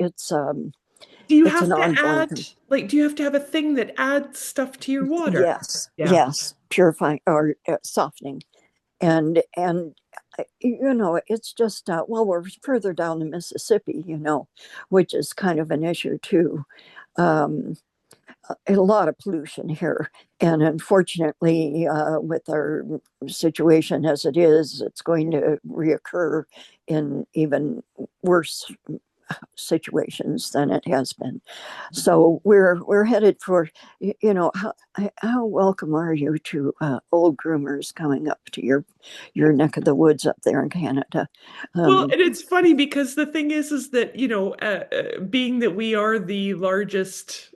Do you It's have an to ongoing add, thing. like, do you have to have a thing that adds stuff to your water? Yes, Yeah. yes, purifying or softening, and it's just well, we're further down the Mississippi, which is kind of an issue too. Um, a lot of pollution here. And unfortunately, with our situation as it is, it's going to reoccur in even worse situations than it has been. So we're headed for, how welcome are you to old groomers coming up to your neck of the woods up there in Canada? Well, Um, and it's funny because the thing is that, being that we are the largest,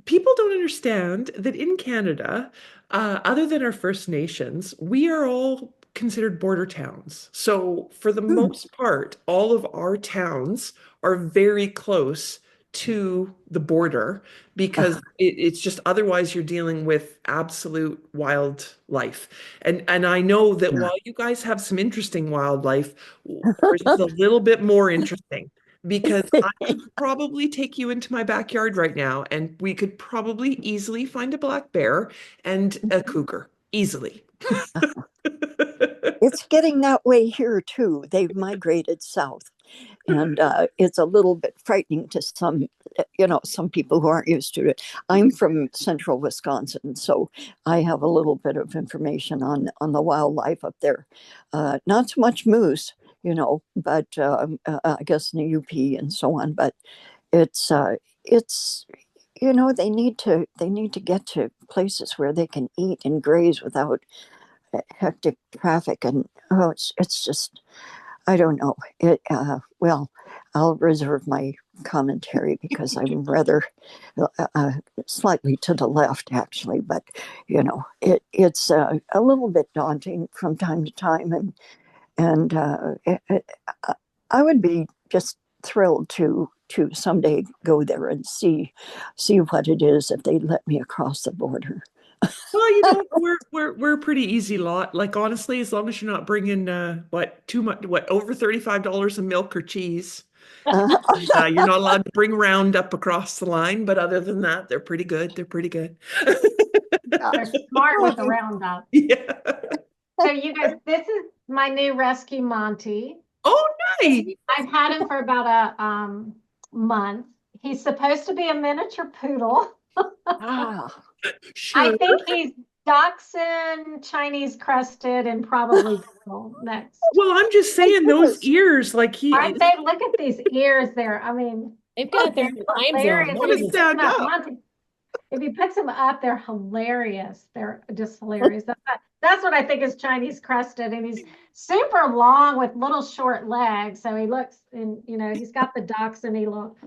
people don't understand that in Canada, other than our First Nations, we are all considered border towns. So for the hmm, most part, all of our towns are very close to the border because uh, it's just otherwise you're dealing with absolute wildlife. And I know that yeah. while you guys have some interesting wildlife, ours is a little bit more interesting because I could probably take you into my backyard right now and we could probably easily find a black bear and a cougar easily. It's getting that way here too. They've migrated south, and it's a little bit frightening to some people who aren't used to it. I'm from central Wisconsin, so I have a little bit of information on the wildlife up there. Not so much moose, but I guess in the UP and so on. But it's they need to get to places where they can eat and graze without hectic traffic, and it's just I don't know it. Well, I'll reserve my commentary because I'm rather uh, slightly to the left, actually. But it's a little bit daunting from time to time, and I would be just thrilled to someday go there and see what it is if they let me across the border. Well, we're a pretty easy lot. Like honestly, as long as you're not bringing what too much, what over $35 of milk or cheese, Uh, you're not allowed to bring Roundup across the line. But other than that, they're pretty good. They're pretty good. They're smart with the roundup. Yeah. So you guys, this is my new rescue Monty. Oh, nice. I've had him for about a month. He's supposed to be a miniature poodle. ah, Sure. I think he's Dachshund, Chinese crested, and probably poodle next. Well, I'm just my saying those goodness. ears, like he Aren't is they? Look at these ears there. I mean, They've got their they're time hilarious. zone. want What to is it? stand up. Monty, If he puts them up, they're hilarious. They're just hilarious. That's what I think is Chinese crested, and he's super long with little short legs. So he looks, and he's got the dachshund look.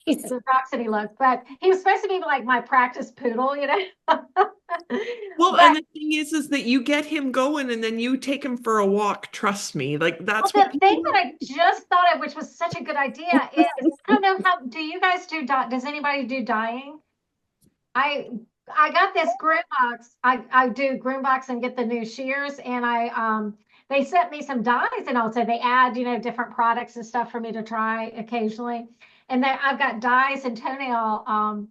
He's, The dachshund look, but he was supposed to be like my practice poodle, Well, But and the thing is that you get him going and then you take him for a walk. Trust me. Like that's well, what the thing people. that I just thought of, which was such a good idea, is I don't know how do you guys do does anybody do dyeing? I I got this groom box. I do groom box and get the new shears, and they sent me some dyes, and also they add different products and stuff for me to try occasionally. And then I've got dyes and toenail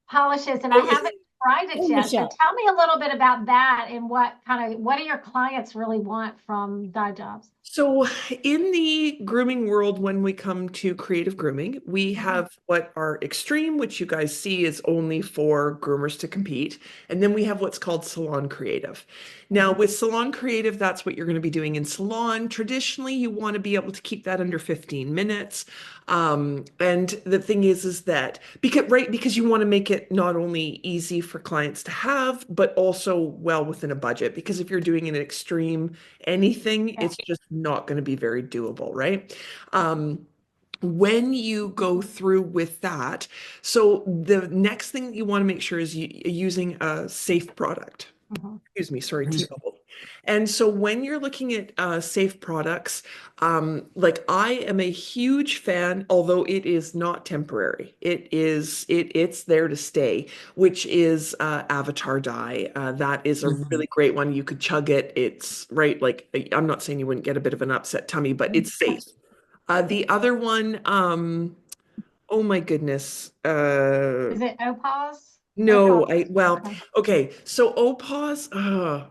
polishes, and I Oh, haven't tried it oh, yet. So Michelle. tell me a little bit about that and what do your clients really want from dye jobs? so in the grooming world, when we come to creative grooming, we have what are extreme, which you guys see is only for groomers to compete. And then we have what's called salon creative. Now, with salon creative, that's what you're going to be doing in salon. Traditionally, you want to be able to keep that under 15 minutes. And the thing is that because you want to make it not only easy for clients to have, but also well within a budget. Because if you're doing an extreme anything, Yeah. it's just not going to be very doable, right? When you go through with that, so the next thing you want to make sure is using a safe product. Mhm. Excuse me, sorry, T-bubble. And so when you're looking at safe products, like I am a huge fan, although it is not temporary. It's there to stay, which is Avatar dye. That is a really great one. You could chug it. It's right, like I'm not saying you wouldn't get a bit of an upset tummy, but it's safe. The other one, oh my goodness. Is it Opals? No, Opals. well, Okay. okay. So Opause,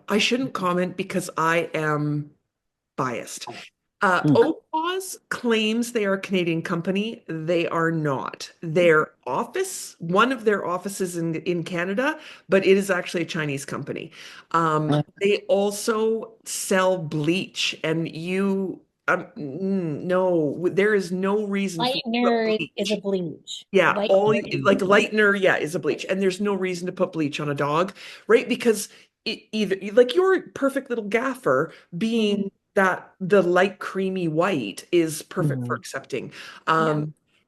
I shouldn't comment because I am biased. Opause claims they are a Canadian company. They are not. Their office, one of their offices in Canada, but it is actually a Chinese company. They also sell bleach, and no, there is no reason for you to put Lightener is a bleach. bleach. Yeah, all Lightener. like lightener, yeah, is a bleach, and there's no reason to put bleach on a dog, right? Because either like your perfect little gaffer being that the light creamy white is perfect for accepting. Yeah.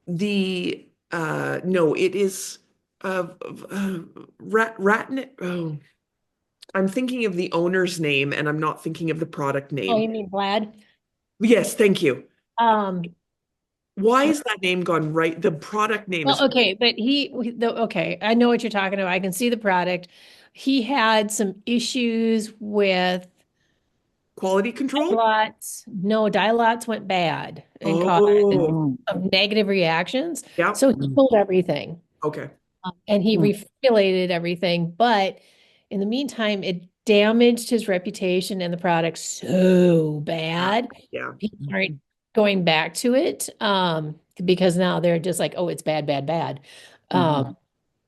The no, it is uh Ratnit. Oh, I'm thinking of the owner's name, and I'm not thinking of the product Oh, name. you mean Vlad? Yes, thank you. Um, Why is that name gone right? The product name is well, okay, but okay, I know what you're talking about. I can see the product. He had some issues with quality control. lots. No, dye lots went bad and caused Oh, some negative reactions. yeah. So he pulled everything. Okay. And he reformulated everything, but in the meantime, it damaged his reputation and the product so Yeah. bad. Yeah. People aren't going back to it because now they're just like, oh, it's bad, bad, bad.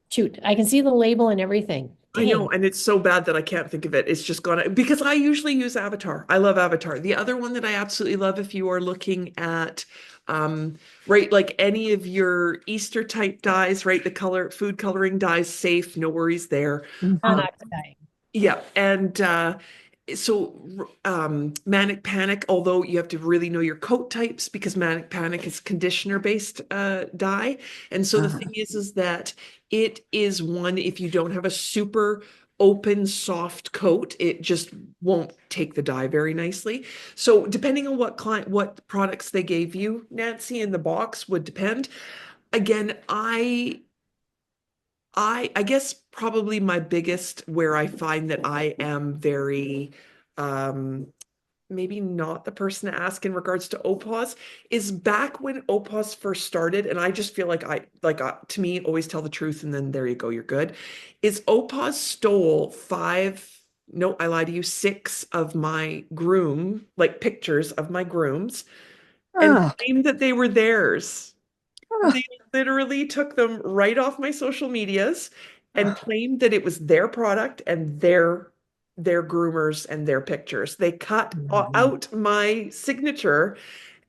Shoot, I can see the label and everything. I know, Dang. and it's so bad that I can't think of it. It's just gone because I usually use Avatar. I love Avatar. The other one that I absolutely love, if you are looking at, right, like any of your Easter type dyes, right, the food coloring dyes, safe, no worries there. Um, Monoxide. yeah, and so Manic Panic, although you have to really know your coat types because Manic Panic is conditioner based dye. And so the thing is that it is one, if you don't have a super open, soft coat, it just won't take the dye very nicely. So depending on what products they gave you, Nancy, in the box would depend. Again, I guess probably my biggest where I find that I am very um maybe not the person to ask in regards to OPAWS is back when OPAWS first started, and I just feel like to me always tell the truth and then there you go, you're good. Is OPAWS stole no, I lied to you, six of my pictures of my grooms and Ah, claimed that they were theirs. They literally took them right off my social medias and claimed that it was their product and their groomers and their pictures. They cut out my signature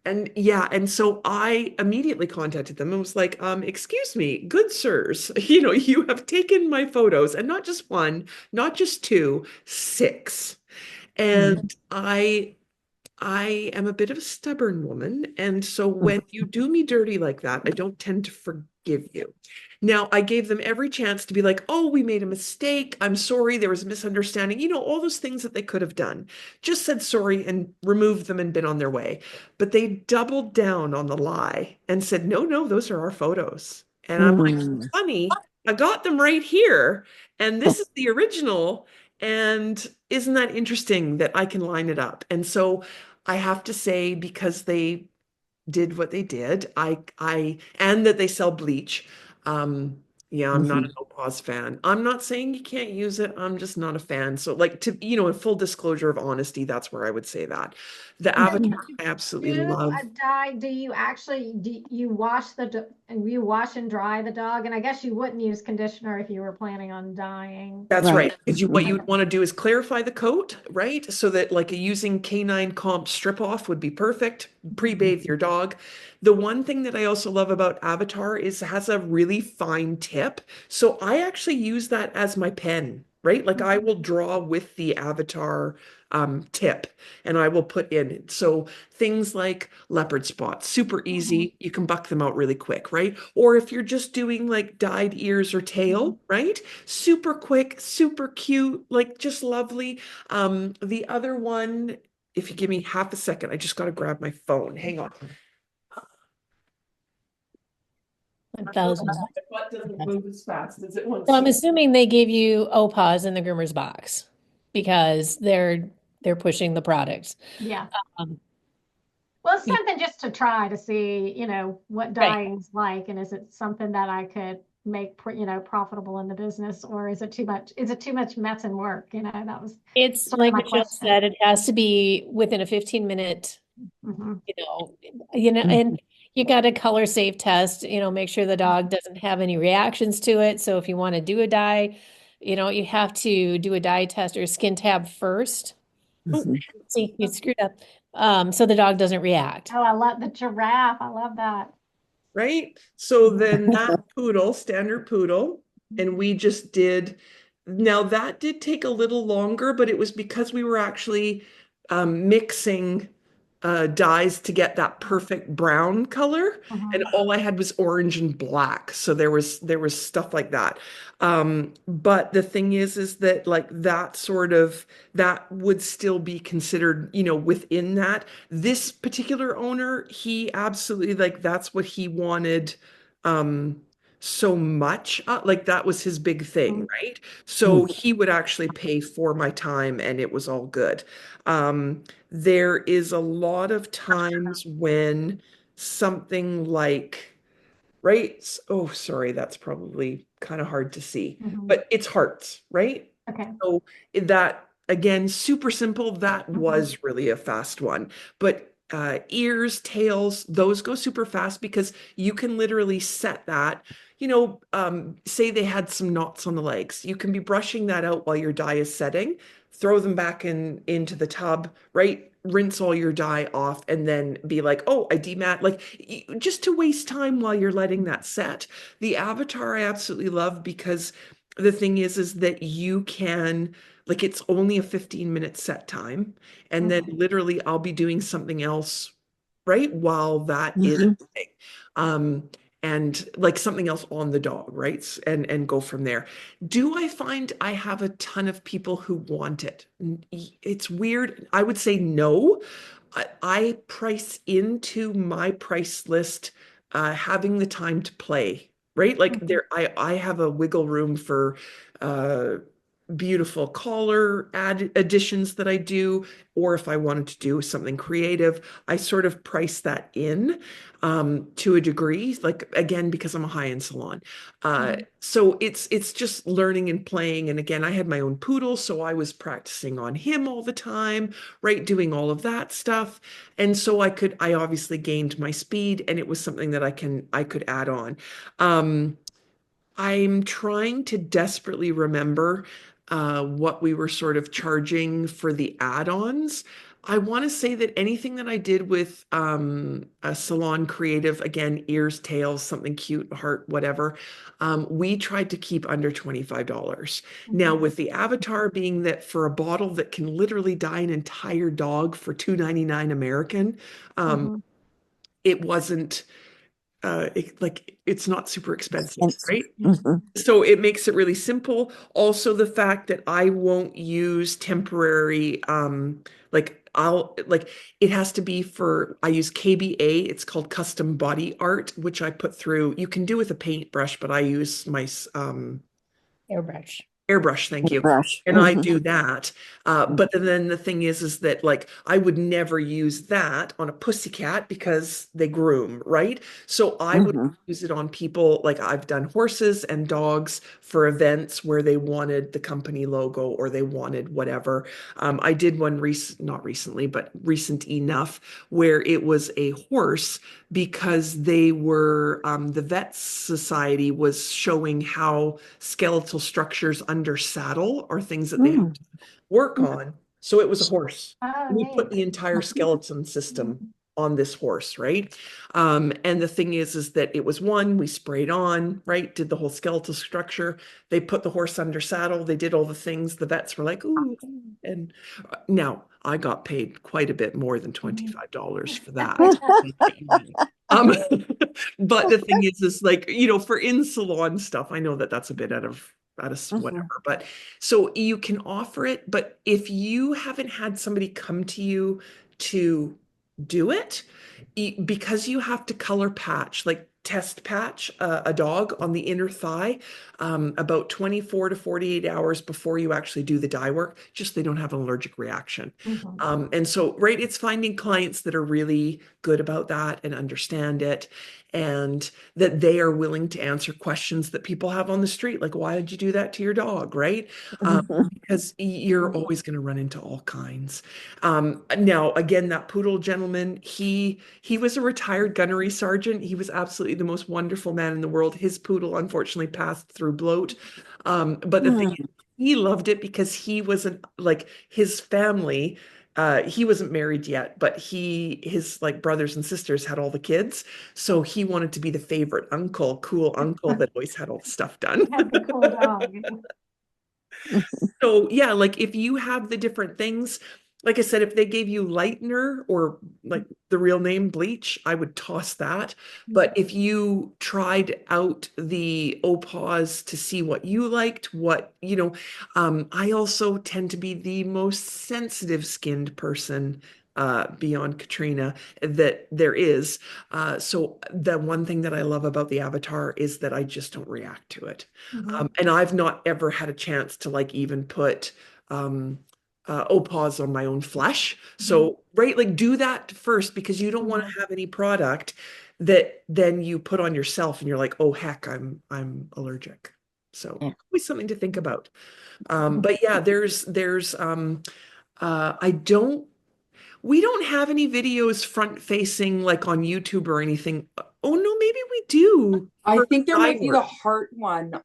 And yeah, and so I immediately contacted them and was like, excuse me, good sirs, you have taken my photos, and not just one, not just two, six. And I am a bit of a stubborn woman, and so when you do me dirty like that, I don't tend to forgive you. Now, I gave them every chance to be like, oh, we made a mistake. I'm sorry. There was a misunderstanding. All those things that they could have done. Just said sorry and removed them and been on their way. But they doubled down on the lie and said, no, no, those are our photos. And I'm like, honey, I got them right here. And this is the original. And isn't that interesting that I can line it up? And so I have to say, because they did what they did, and that they sell bleach. Yeah, I'm not a no pause fan. I'm not saying you can't use it. I'm just not a fan. So, like, in full disclosure of honesty, that's where I would say that. The Avatar, I absolutely Do love. a dye, do you wash and you wash and dry the dog? And I guess you wouldn't use conditioner if you were planning on dyeing. That's Right. right. Because what you would want to do is clarify the coat, right? So that like using canine comp strip off would be perfect. Pre-bathe your dog. The one thing that I also love about Avatar is it has a really fine tip. So I actually use that as my pen, right? Like I will draw with the Avatar tip and I will put in. So things like leopard spots, super easy. You can buck them out really quick, right? Or if you're just doing like dyed ears or tail, right? Super quick, super cute, like just lovely. The other one, if you give me half a second, I just got to grab my phone. Hang on. 1,000. The butt doesn't move as fast as it wants So I'm to. assuming they gave you OPAWS in the groomer's box because they're pushing the products. Yeah. Um, Well, it's something just to try to see, what Right. dyeing's like, and is it something that I could make, profitable in the business, or is it too much? Is it too much mess and work? That was It's sort of like my Michelle question. said, it has to be within a 15-minute, Mhm. and you got a color safe test, make sure the dog doesn't have any reactions to it. So if you want to do a dye, you have to do a dye test or skin tab first. Oh, see, you screwed up. So the dog doesn't react. Oh, I love the giraffe. I love that. Right? So Mhm. then that poodle, standard poodle, and we just did, now that did take a little longer, but it was because we were actually mixing dyes to get that perfect brown color. And Mhm. all I had was orange and black. So there was stuff like that. But the thing is that like that would still be considered, within that. This particular owner, he absolutely like that's what he wanted um so much. Like that was his big thing, Mhm. right? So he would actually pay for my time and it was all good. There is a lot of times when something like, right? Oh, sorry, that's probably kind of hard to see, Mhm. but it's hearts, right? Okay. So that again, super simple. That was really a fast one. But ears, tails, those go super fast because you can literally set that. Say they had some knots on the legs. You can be brushing that out while your dye is setting, throw them back into the tub, right? Rinse all your dye off and then be like, oh, I demat, like just to waste time while you're letting that set. The Avatar I absolutely love because the thing is that you can, like, it's only a 15-minute set time. And then literally I'll be doing something else, right? While that is happening. Um, and like something else on the dog, right? And go from there. Do I find I have a ton of people who want it? It's weird. I would say no. I price into my price list having the time to play, right? Like I have a wiggle room for uh, beautiful collar additions that I do, or if I wanted to do something creative, I sort of price that in to a degree, like again, because I'm a high-end salon. So it's just learning and playing. And again, I had my own poodle, so I was practicing on him all the time, right? Doing all of that stuff. And so I obviously gained my speed and it was something that I could add on. Um, I'm trying to desperately remember what we were sort of charging for the add-ons. I want to say that anything that I did with a salon creative, again, ears, tails, something cute, heart, whatever, we tried to keep under $25. Now, with the avatar being that for a bottle that can literally dye an entire dog for $2.99 American, Mhm. it wasn't it's not super expensive, right? Mhm. So it makes it really simple. Also, the fact that I won't use temporary, it has to be for, I use KBA, it's called custom body art, which I put through, you can do with a paintbrush, but I use my Airbrush. airbrush, thank you. Brush. And I Mhm. do that. But then the thing is that like I would never use that on a pussycat because they groom, right? So I would Mhm. use it on people like I've done horses and dogs for events where they wanted the company logo or they wanted whatever. I did one not recently, but recent enough where it was a horse because they were the vet society was showing how skeletal structures under saddle are things that they have Mm. to work on. So it was a horse. Oh, We put neat. the entire skeleton system on this horse, right? And the thing is that it was one, we sprayed on, right? Did the whole skeletal structure. They put the horse under saddle. They did all the things. The vets were like, ooh. And now I got paid quite a bit more than $25 for that. Um, but the thing is like, for in salon stuff, I know that that's a bit out of Mhm. whatever, but so you can offer it, but if you haven't had somebody come to you to do it, because you have to color patch, like test patch a dog on the inner thigh about 24 to 48 hours before you actually do the dye work, just they don't have an allergic reaction. Mhm. And so, right, it's finding clients that are really good about that and understand it, and that they are willing to answer questions that people have on the street, like, why did you do that to your dog, right? Mhm. Because you're always going to run into all kinds. Now, again, that poodle gentleman, he was a retired gunnery sergeant. He was absolutely the most wonderful man in the world. His poodle unfortunately passed through bloat. But the thing Mm. is, he loved it because he wasn't like his family. He wasn't married yet, but his like brothers and sisters had all the kids. So he wanted to be the favorite uncle, cool uncle that always had all the stuff done. Had the cool dog. So yeah, like if you have the different things, like I said, if they gave you lightener or like the real name bleach, I would toss that. But if you tried out the opause to see what you liked, I also tend to be the most sensitive skinned person beyond Katrina that there is. So the one thing that I love about the avatar is that I just don't react to it. Mhm. And I've not ever had a chance to like even put um, opause on my own flesh. So, right, like do that first because you don't want Mhm. to have any product that then you put on yourself and you're like, oh heck, I'm allergic. So Yeah. always something to think about. But yeah, there's I don't we don't have any videos front facing like on YouTube or anything. Oh no, maybe we do I for think there dye might be the work. heart one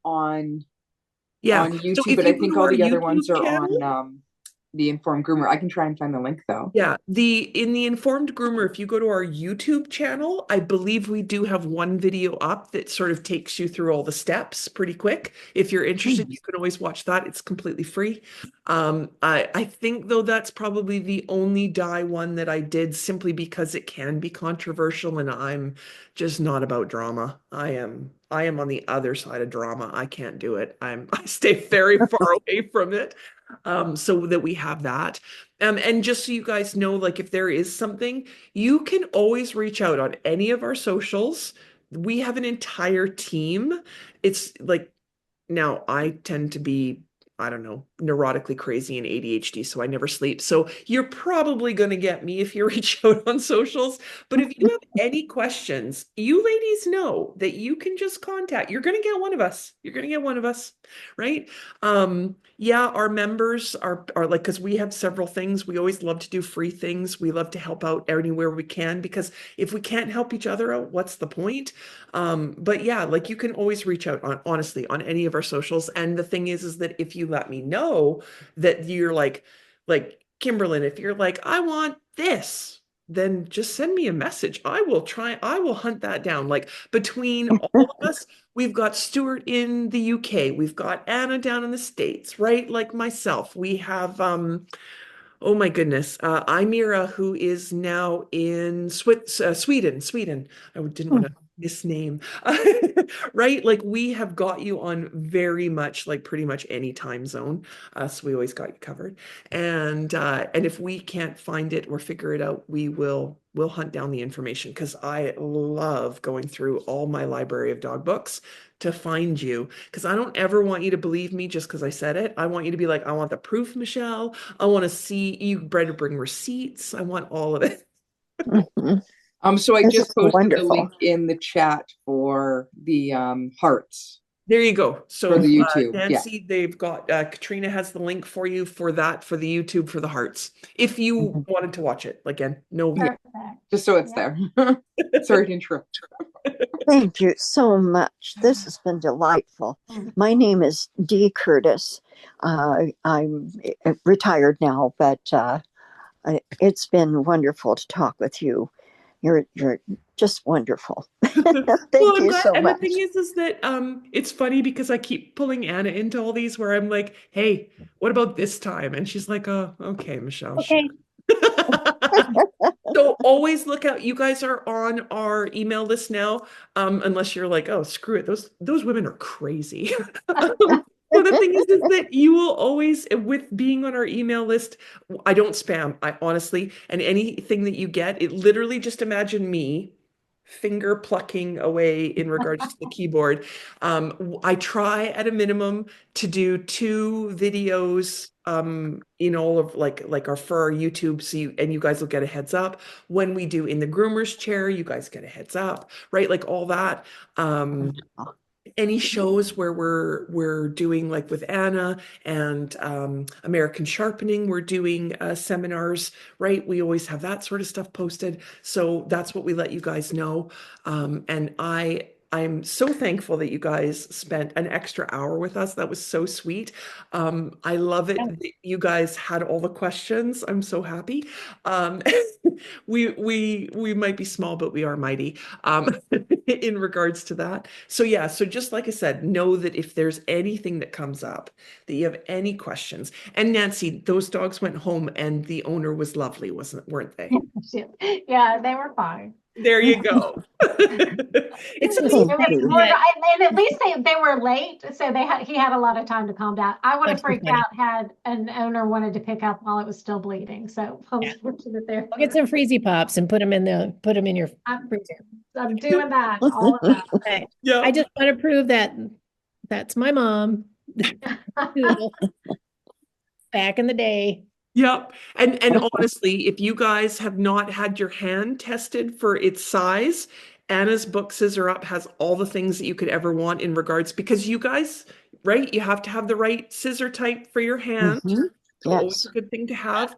Yeah. on So YouTube, if but I you go think to all our the other ones YouTube are on channel, the Informed Groomer. I can try and find the link though. yeah, in the Informed Groomer, if you go to our YouTube channel, I believe we do have one video up that sort of takes you through all the steps pretty quick. If you're interested, you can always watch that. It's completely free. I think though that's probably the only dye one that I did simply because it can be controversial and I'm just not about drama. I am on the other side of drama. I can't do it. I stay very far away from it. So that we have that. And just so you guys know, like if there is something, you can always reach out on any of our socials. We have an entire team. It's like now I tend to be, I don't know, neurotically crazy and ADHD, so I never sleep. So you're probably going to get me if you reach out on socials. But if you have any questions, you ladies know that you can just contact. You're going to get one of us. You're going to get one of us, right? Yeah, our members are like, because we have several things. We always love to do free things. We love to help out anywhere we can because if we can't help each other out, what's the point? But yeah, like you can always reach out honestly on any of our socials. And the thing is that if you let me know that you're like Kimberlyn, if you're like, I want this, then just send me a message. I will hunt that down. Like between all of us, we've got Stuart in the UK, we've got Anna down in the States, right? Like myself, we have oh my goodness. Imira, who is now in Sweden. Sweden. I didn't want to misname. Right? Like we have got you on very much like pretty much any time zone. So we always got you covered. And if we can't find it or figure it out, we'll hunt down the information because I love going through all my library of dog books to find you because I don't ever want you to believe me just because I said it. I want you to be like, I want the proof, Michelle. I want to see you better bring receipts. I want all of it. Mhm. So I This just is posted the wonderful. link in the chat for the hearts There you go. for So the YouTube. Yeah. Nancy, they've got Katrina has the link for you for that for the YouTube for the hearts. If you Mhm. wanted to watch it again, no. Perfect. Just so it's Yeah. there. Sorry to interrupt. Thank you so much. This has been delightful. Mm. My name is Dee Curtis. I'm retired now, but it's been wonderful to talk with you. You're just wonderful. Well, Thank I'm you glad. so And the much. thing is that it's funny because I keep pulling Anna into all these where I'm like, hey, what about this time? And she's like, oh, okay, Michelle, sure. Okay. So always look out. You guys are on our email list now, unless you're like, oh, screw it. Those women are crazy. So the thing is that you will always, with being on our email list, I don't spam. I honestly, and anything that you get, it literally just imagine me finger plucking away in regards to the keyboard. I try at a minimum to do 2 videos in all of like our for our YouTube, so you guys will get a heads up. When we do in the groomer's chair, you guys get a heads up, right? Like all that. Any shows where we're doing like with Anna and American Sharpening, we're doing seminars, right? We always have that sort of stuff posted. So that's what we let you guys know. And I'm so thankful that you guys spent an extra hour with us. That was so sweet. I love it that you guys had all the questions. I'm so happy. Um, we might be small, but we are mighty in regards to that. So yeah, so just like I said, know that if there's anything that comes up, that you have any questions. And Nancy, those dogs went home and the owner was lovely, weren't they? Yeah, they were fine. There you go. It's It was amazing. It was amazing more, that- and at least they were late, so he had a lot of time to calm down. I would have That's freaked funny. out had an owner wanted to pick up while it was still bleeding. So I was fortunate there. I'll get some freezy pops and put them in your I'm, freezer. I'm doing that, all of that. Okay. Yeah. I just want to prove that that's my mom. Poodle. Back in the day. Yep. And honestly, if you guys have not had your hand tested for its size, Anna's book Scissor Up has all the things that you could ever want in regards because you guys, right? You have to have the right scissor type for your hand. Mhm. So always Yes. a good thing to have.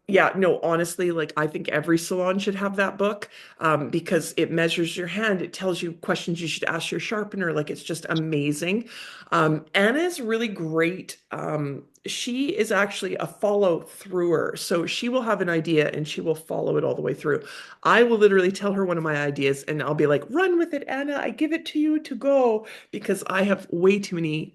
Yeah, no, honestly, like I think every salon should have that book because it measures your hand. It tells you questions you should ask your sharpener. Like it's just amazing. Anna is really great. She is actually a follow througher. So she will have an idea and she will follow it all the way through. I will literally tell her one of my ideas and I'll be like, run with it, Anna. I give it to you to go because I have way too many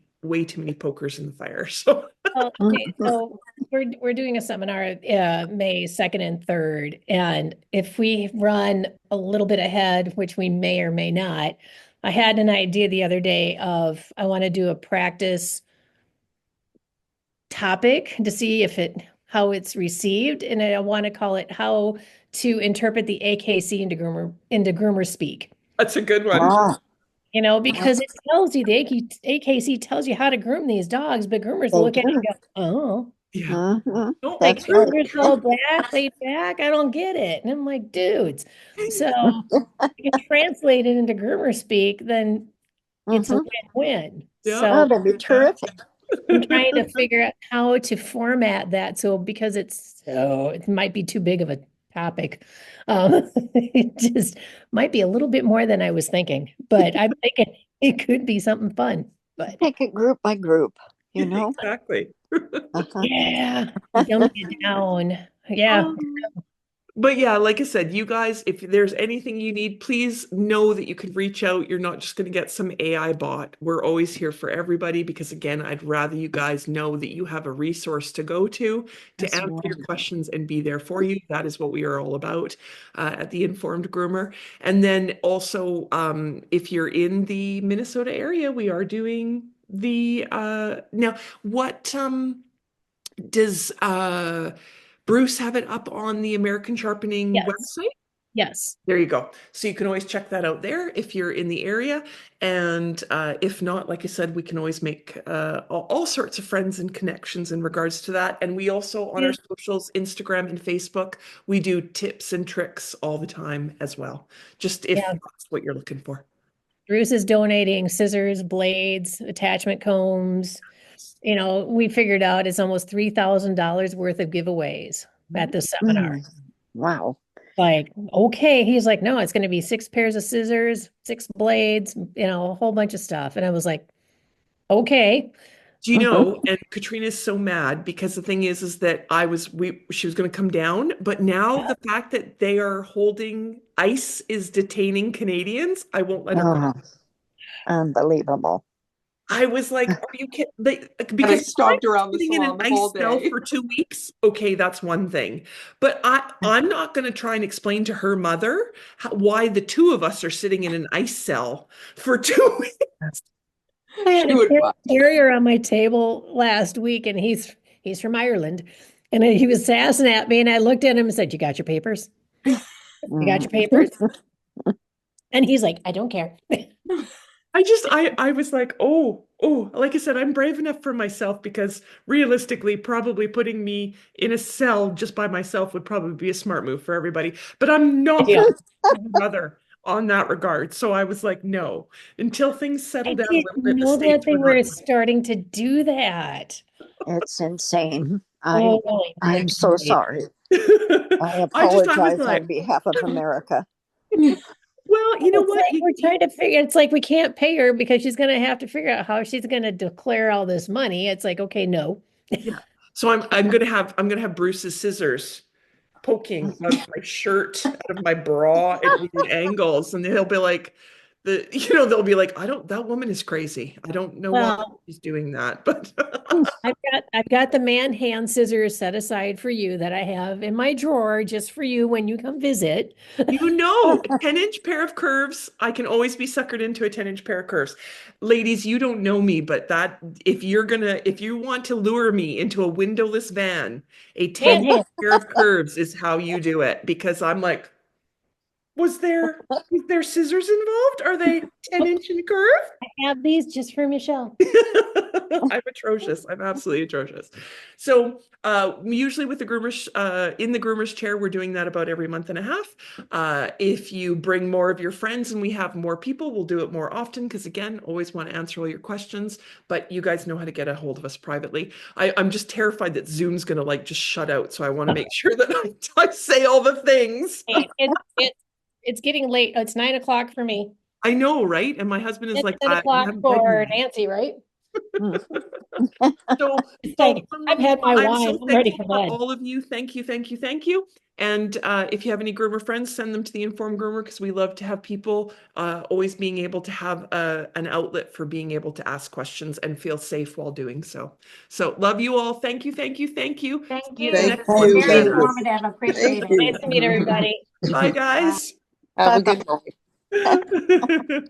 pokers in the fire. So Okay, so we're doing a seminar May 2nd and 3rd, and if we run a little bit ahead, which we may or may not, I had an idea the other day of I want to do a practice topic to see how it's received, and I want to call it how to interpret the AKC into groomer speak. that's a good one. Ah, Because it tells you the AKC tells you how to groom these dogs, but groomers They look at it and do. go, oh. Yeah. Mhm. Don't Like That's right. groomers all laid back. I don't get it. And I'm like, dudes. So if you can translate it into groomer speak, then it's a Mhm. win-win. Yeah. So Oh, that'd be terrific. I'm trying to figure out how to format that. So because it might be too big of a topic. It just might be a little bit more than I was thinking, but I'm thinking it could be something fun. But Take it group by group, you know? Exactly. Yeah, dumbing it down. Yeah. But yeah, like I said, you guys, if there's anything you need, please know that you can reach out. You're not just going to get some AI bot. We're always here for everybody because, again, I'd rather you guys know that you have a resource to go to That's answer your right. questions and be there for you. That is what we are all about at the Informed Groomer. And then also, if you're in the Minnesota area, we are doing the now what does Bruce have it up on the American Sharpening Yes. website? Yes. There you go. So you can always check that out there if you're in the area. And if not, like I said, we can always make all sorts of friends and connections in regards to that. And we also, on our socials, Instagram and Facebook, we do tips and tricks all the time as well, just if Yeah. that's what you're looking for. Bruce is donating scissors, blades, attachment combs. You know, we figured out it's almost $3,000 worth of giveaways at the seminar. Wow. Like, okay. He's like, no, it's going to be 6 pairs of scissors, 6 blades, you know, a whole bunch of stuff. And I was like, okay. Do you know, and Katrina's so mad because the thing is that she was going to come down, but now the fact that they are holding ICE is detaining Canadians, I won't let her go. Oh, unbelievable. I was like, are you kidding? And I Because if stomped I'm around the sitting in an salon the ICE whole cell day. for 2 weeks, okay, that's one thing. But I'm not going to try and explain to her mother why the two of us are sitting in an ICE cell for 2 weeks. I had She a would buy. terrier on my table last week, and he's from Ireland, and he was sassing at me, and I looked at him and said, "You got your papers? You got your papers?" And he's like, "I don't care." I was like, oh, like I said, I'm brave enough for myself because realistically, probably putting me in a cell just by myself would probably be a smart move for everybody. But I'm not Yeah. my mother on that regard. So I was like, no, until things settle I down a didn't little bit in the know that States, they we're not. were starting to do that. It's insane. Holy I'm so moly. sorry. I I was apologize like, on behalf of America. well, you know It's what? like we're trying to figure, it's like we can't pay her because she's gonna have to figure out how she's gonna declare all this money. It's like, okay, no. Yeah. So I'm gonna have Bruce's scissors poking out of my shirt, out of my bra at weird angles, and they'll be like, they'll be like, that woman is crazy. I don't know why Well, she's doing that, but I've got the man hand scissors set aside for you that I have in my drawer just for you when you come visit. a 10-inch pair of curves, I can always be suckered into a 10-inch pair of curves. Ladies, you don't know me, but that if you want to lure me into a windowless van, a 10 Man hand. pair of curves is how you do it because I'm like, is there scissors involved? Are they 10-inch in curve? I have these just for Michelle. I'm atrocious. I'm absolutely atrocious. So usually with the groomers, in the groomer's chair, we're doing that about every month and a half. If you bring more of your friends and we have more people, we'll do it more often because again, always want to answer all your questions, but you guys know how to get a hold of us privately. I'm just terrified that Zoom's going to like just shut out. So I want to make sure that I say all the things. Hey, it's getting late. It's 9 o'clock for me. I know, right? And my husband is It's like, 10 I o'clock haven't for been Nancy, right? So, It's like, I've had my I'm wine. so I'm ready thankful for bed. all of you. Thank you, thank you, thank you. And if you have any groomer friends, send them to the Informed Groomer because we love to have people always being able to have an outlet for being able to ask questions and feel safe while doing so. So love you all. Thank you, thank you, thank you. Thank See you. in the Thank next you. one. Very Thank you. informative. Appreciate Thank it. you. Nice to meet everybody. Bye, guys. Have a good night. Bye-bye.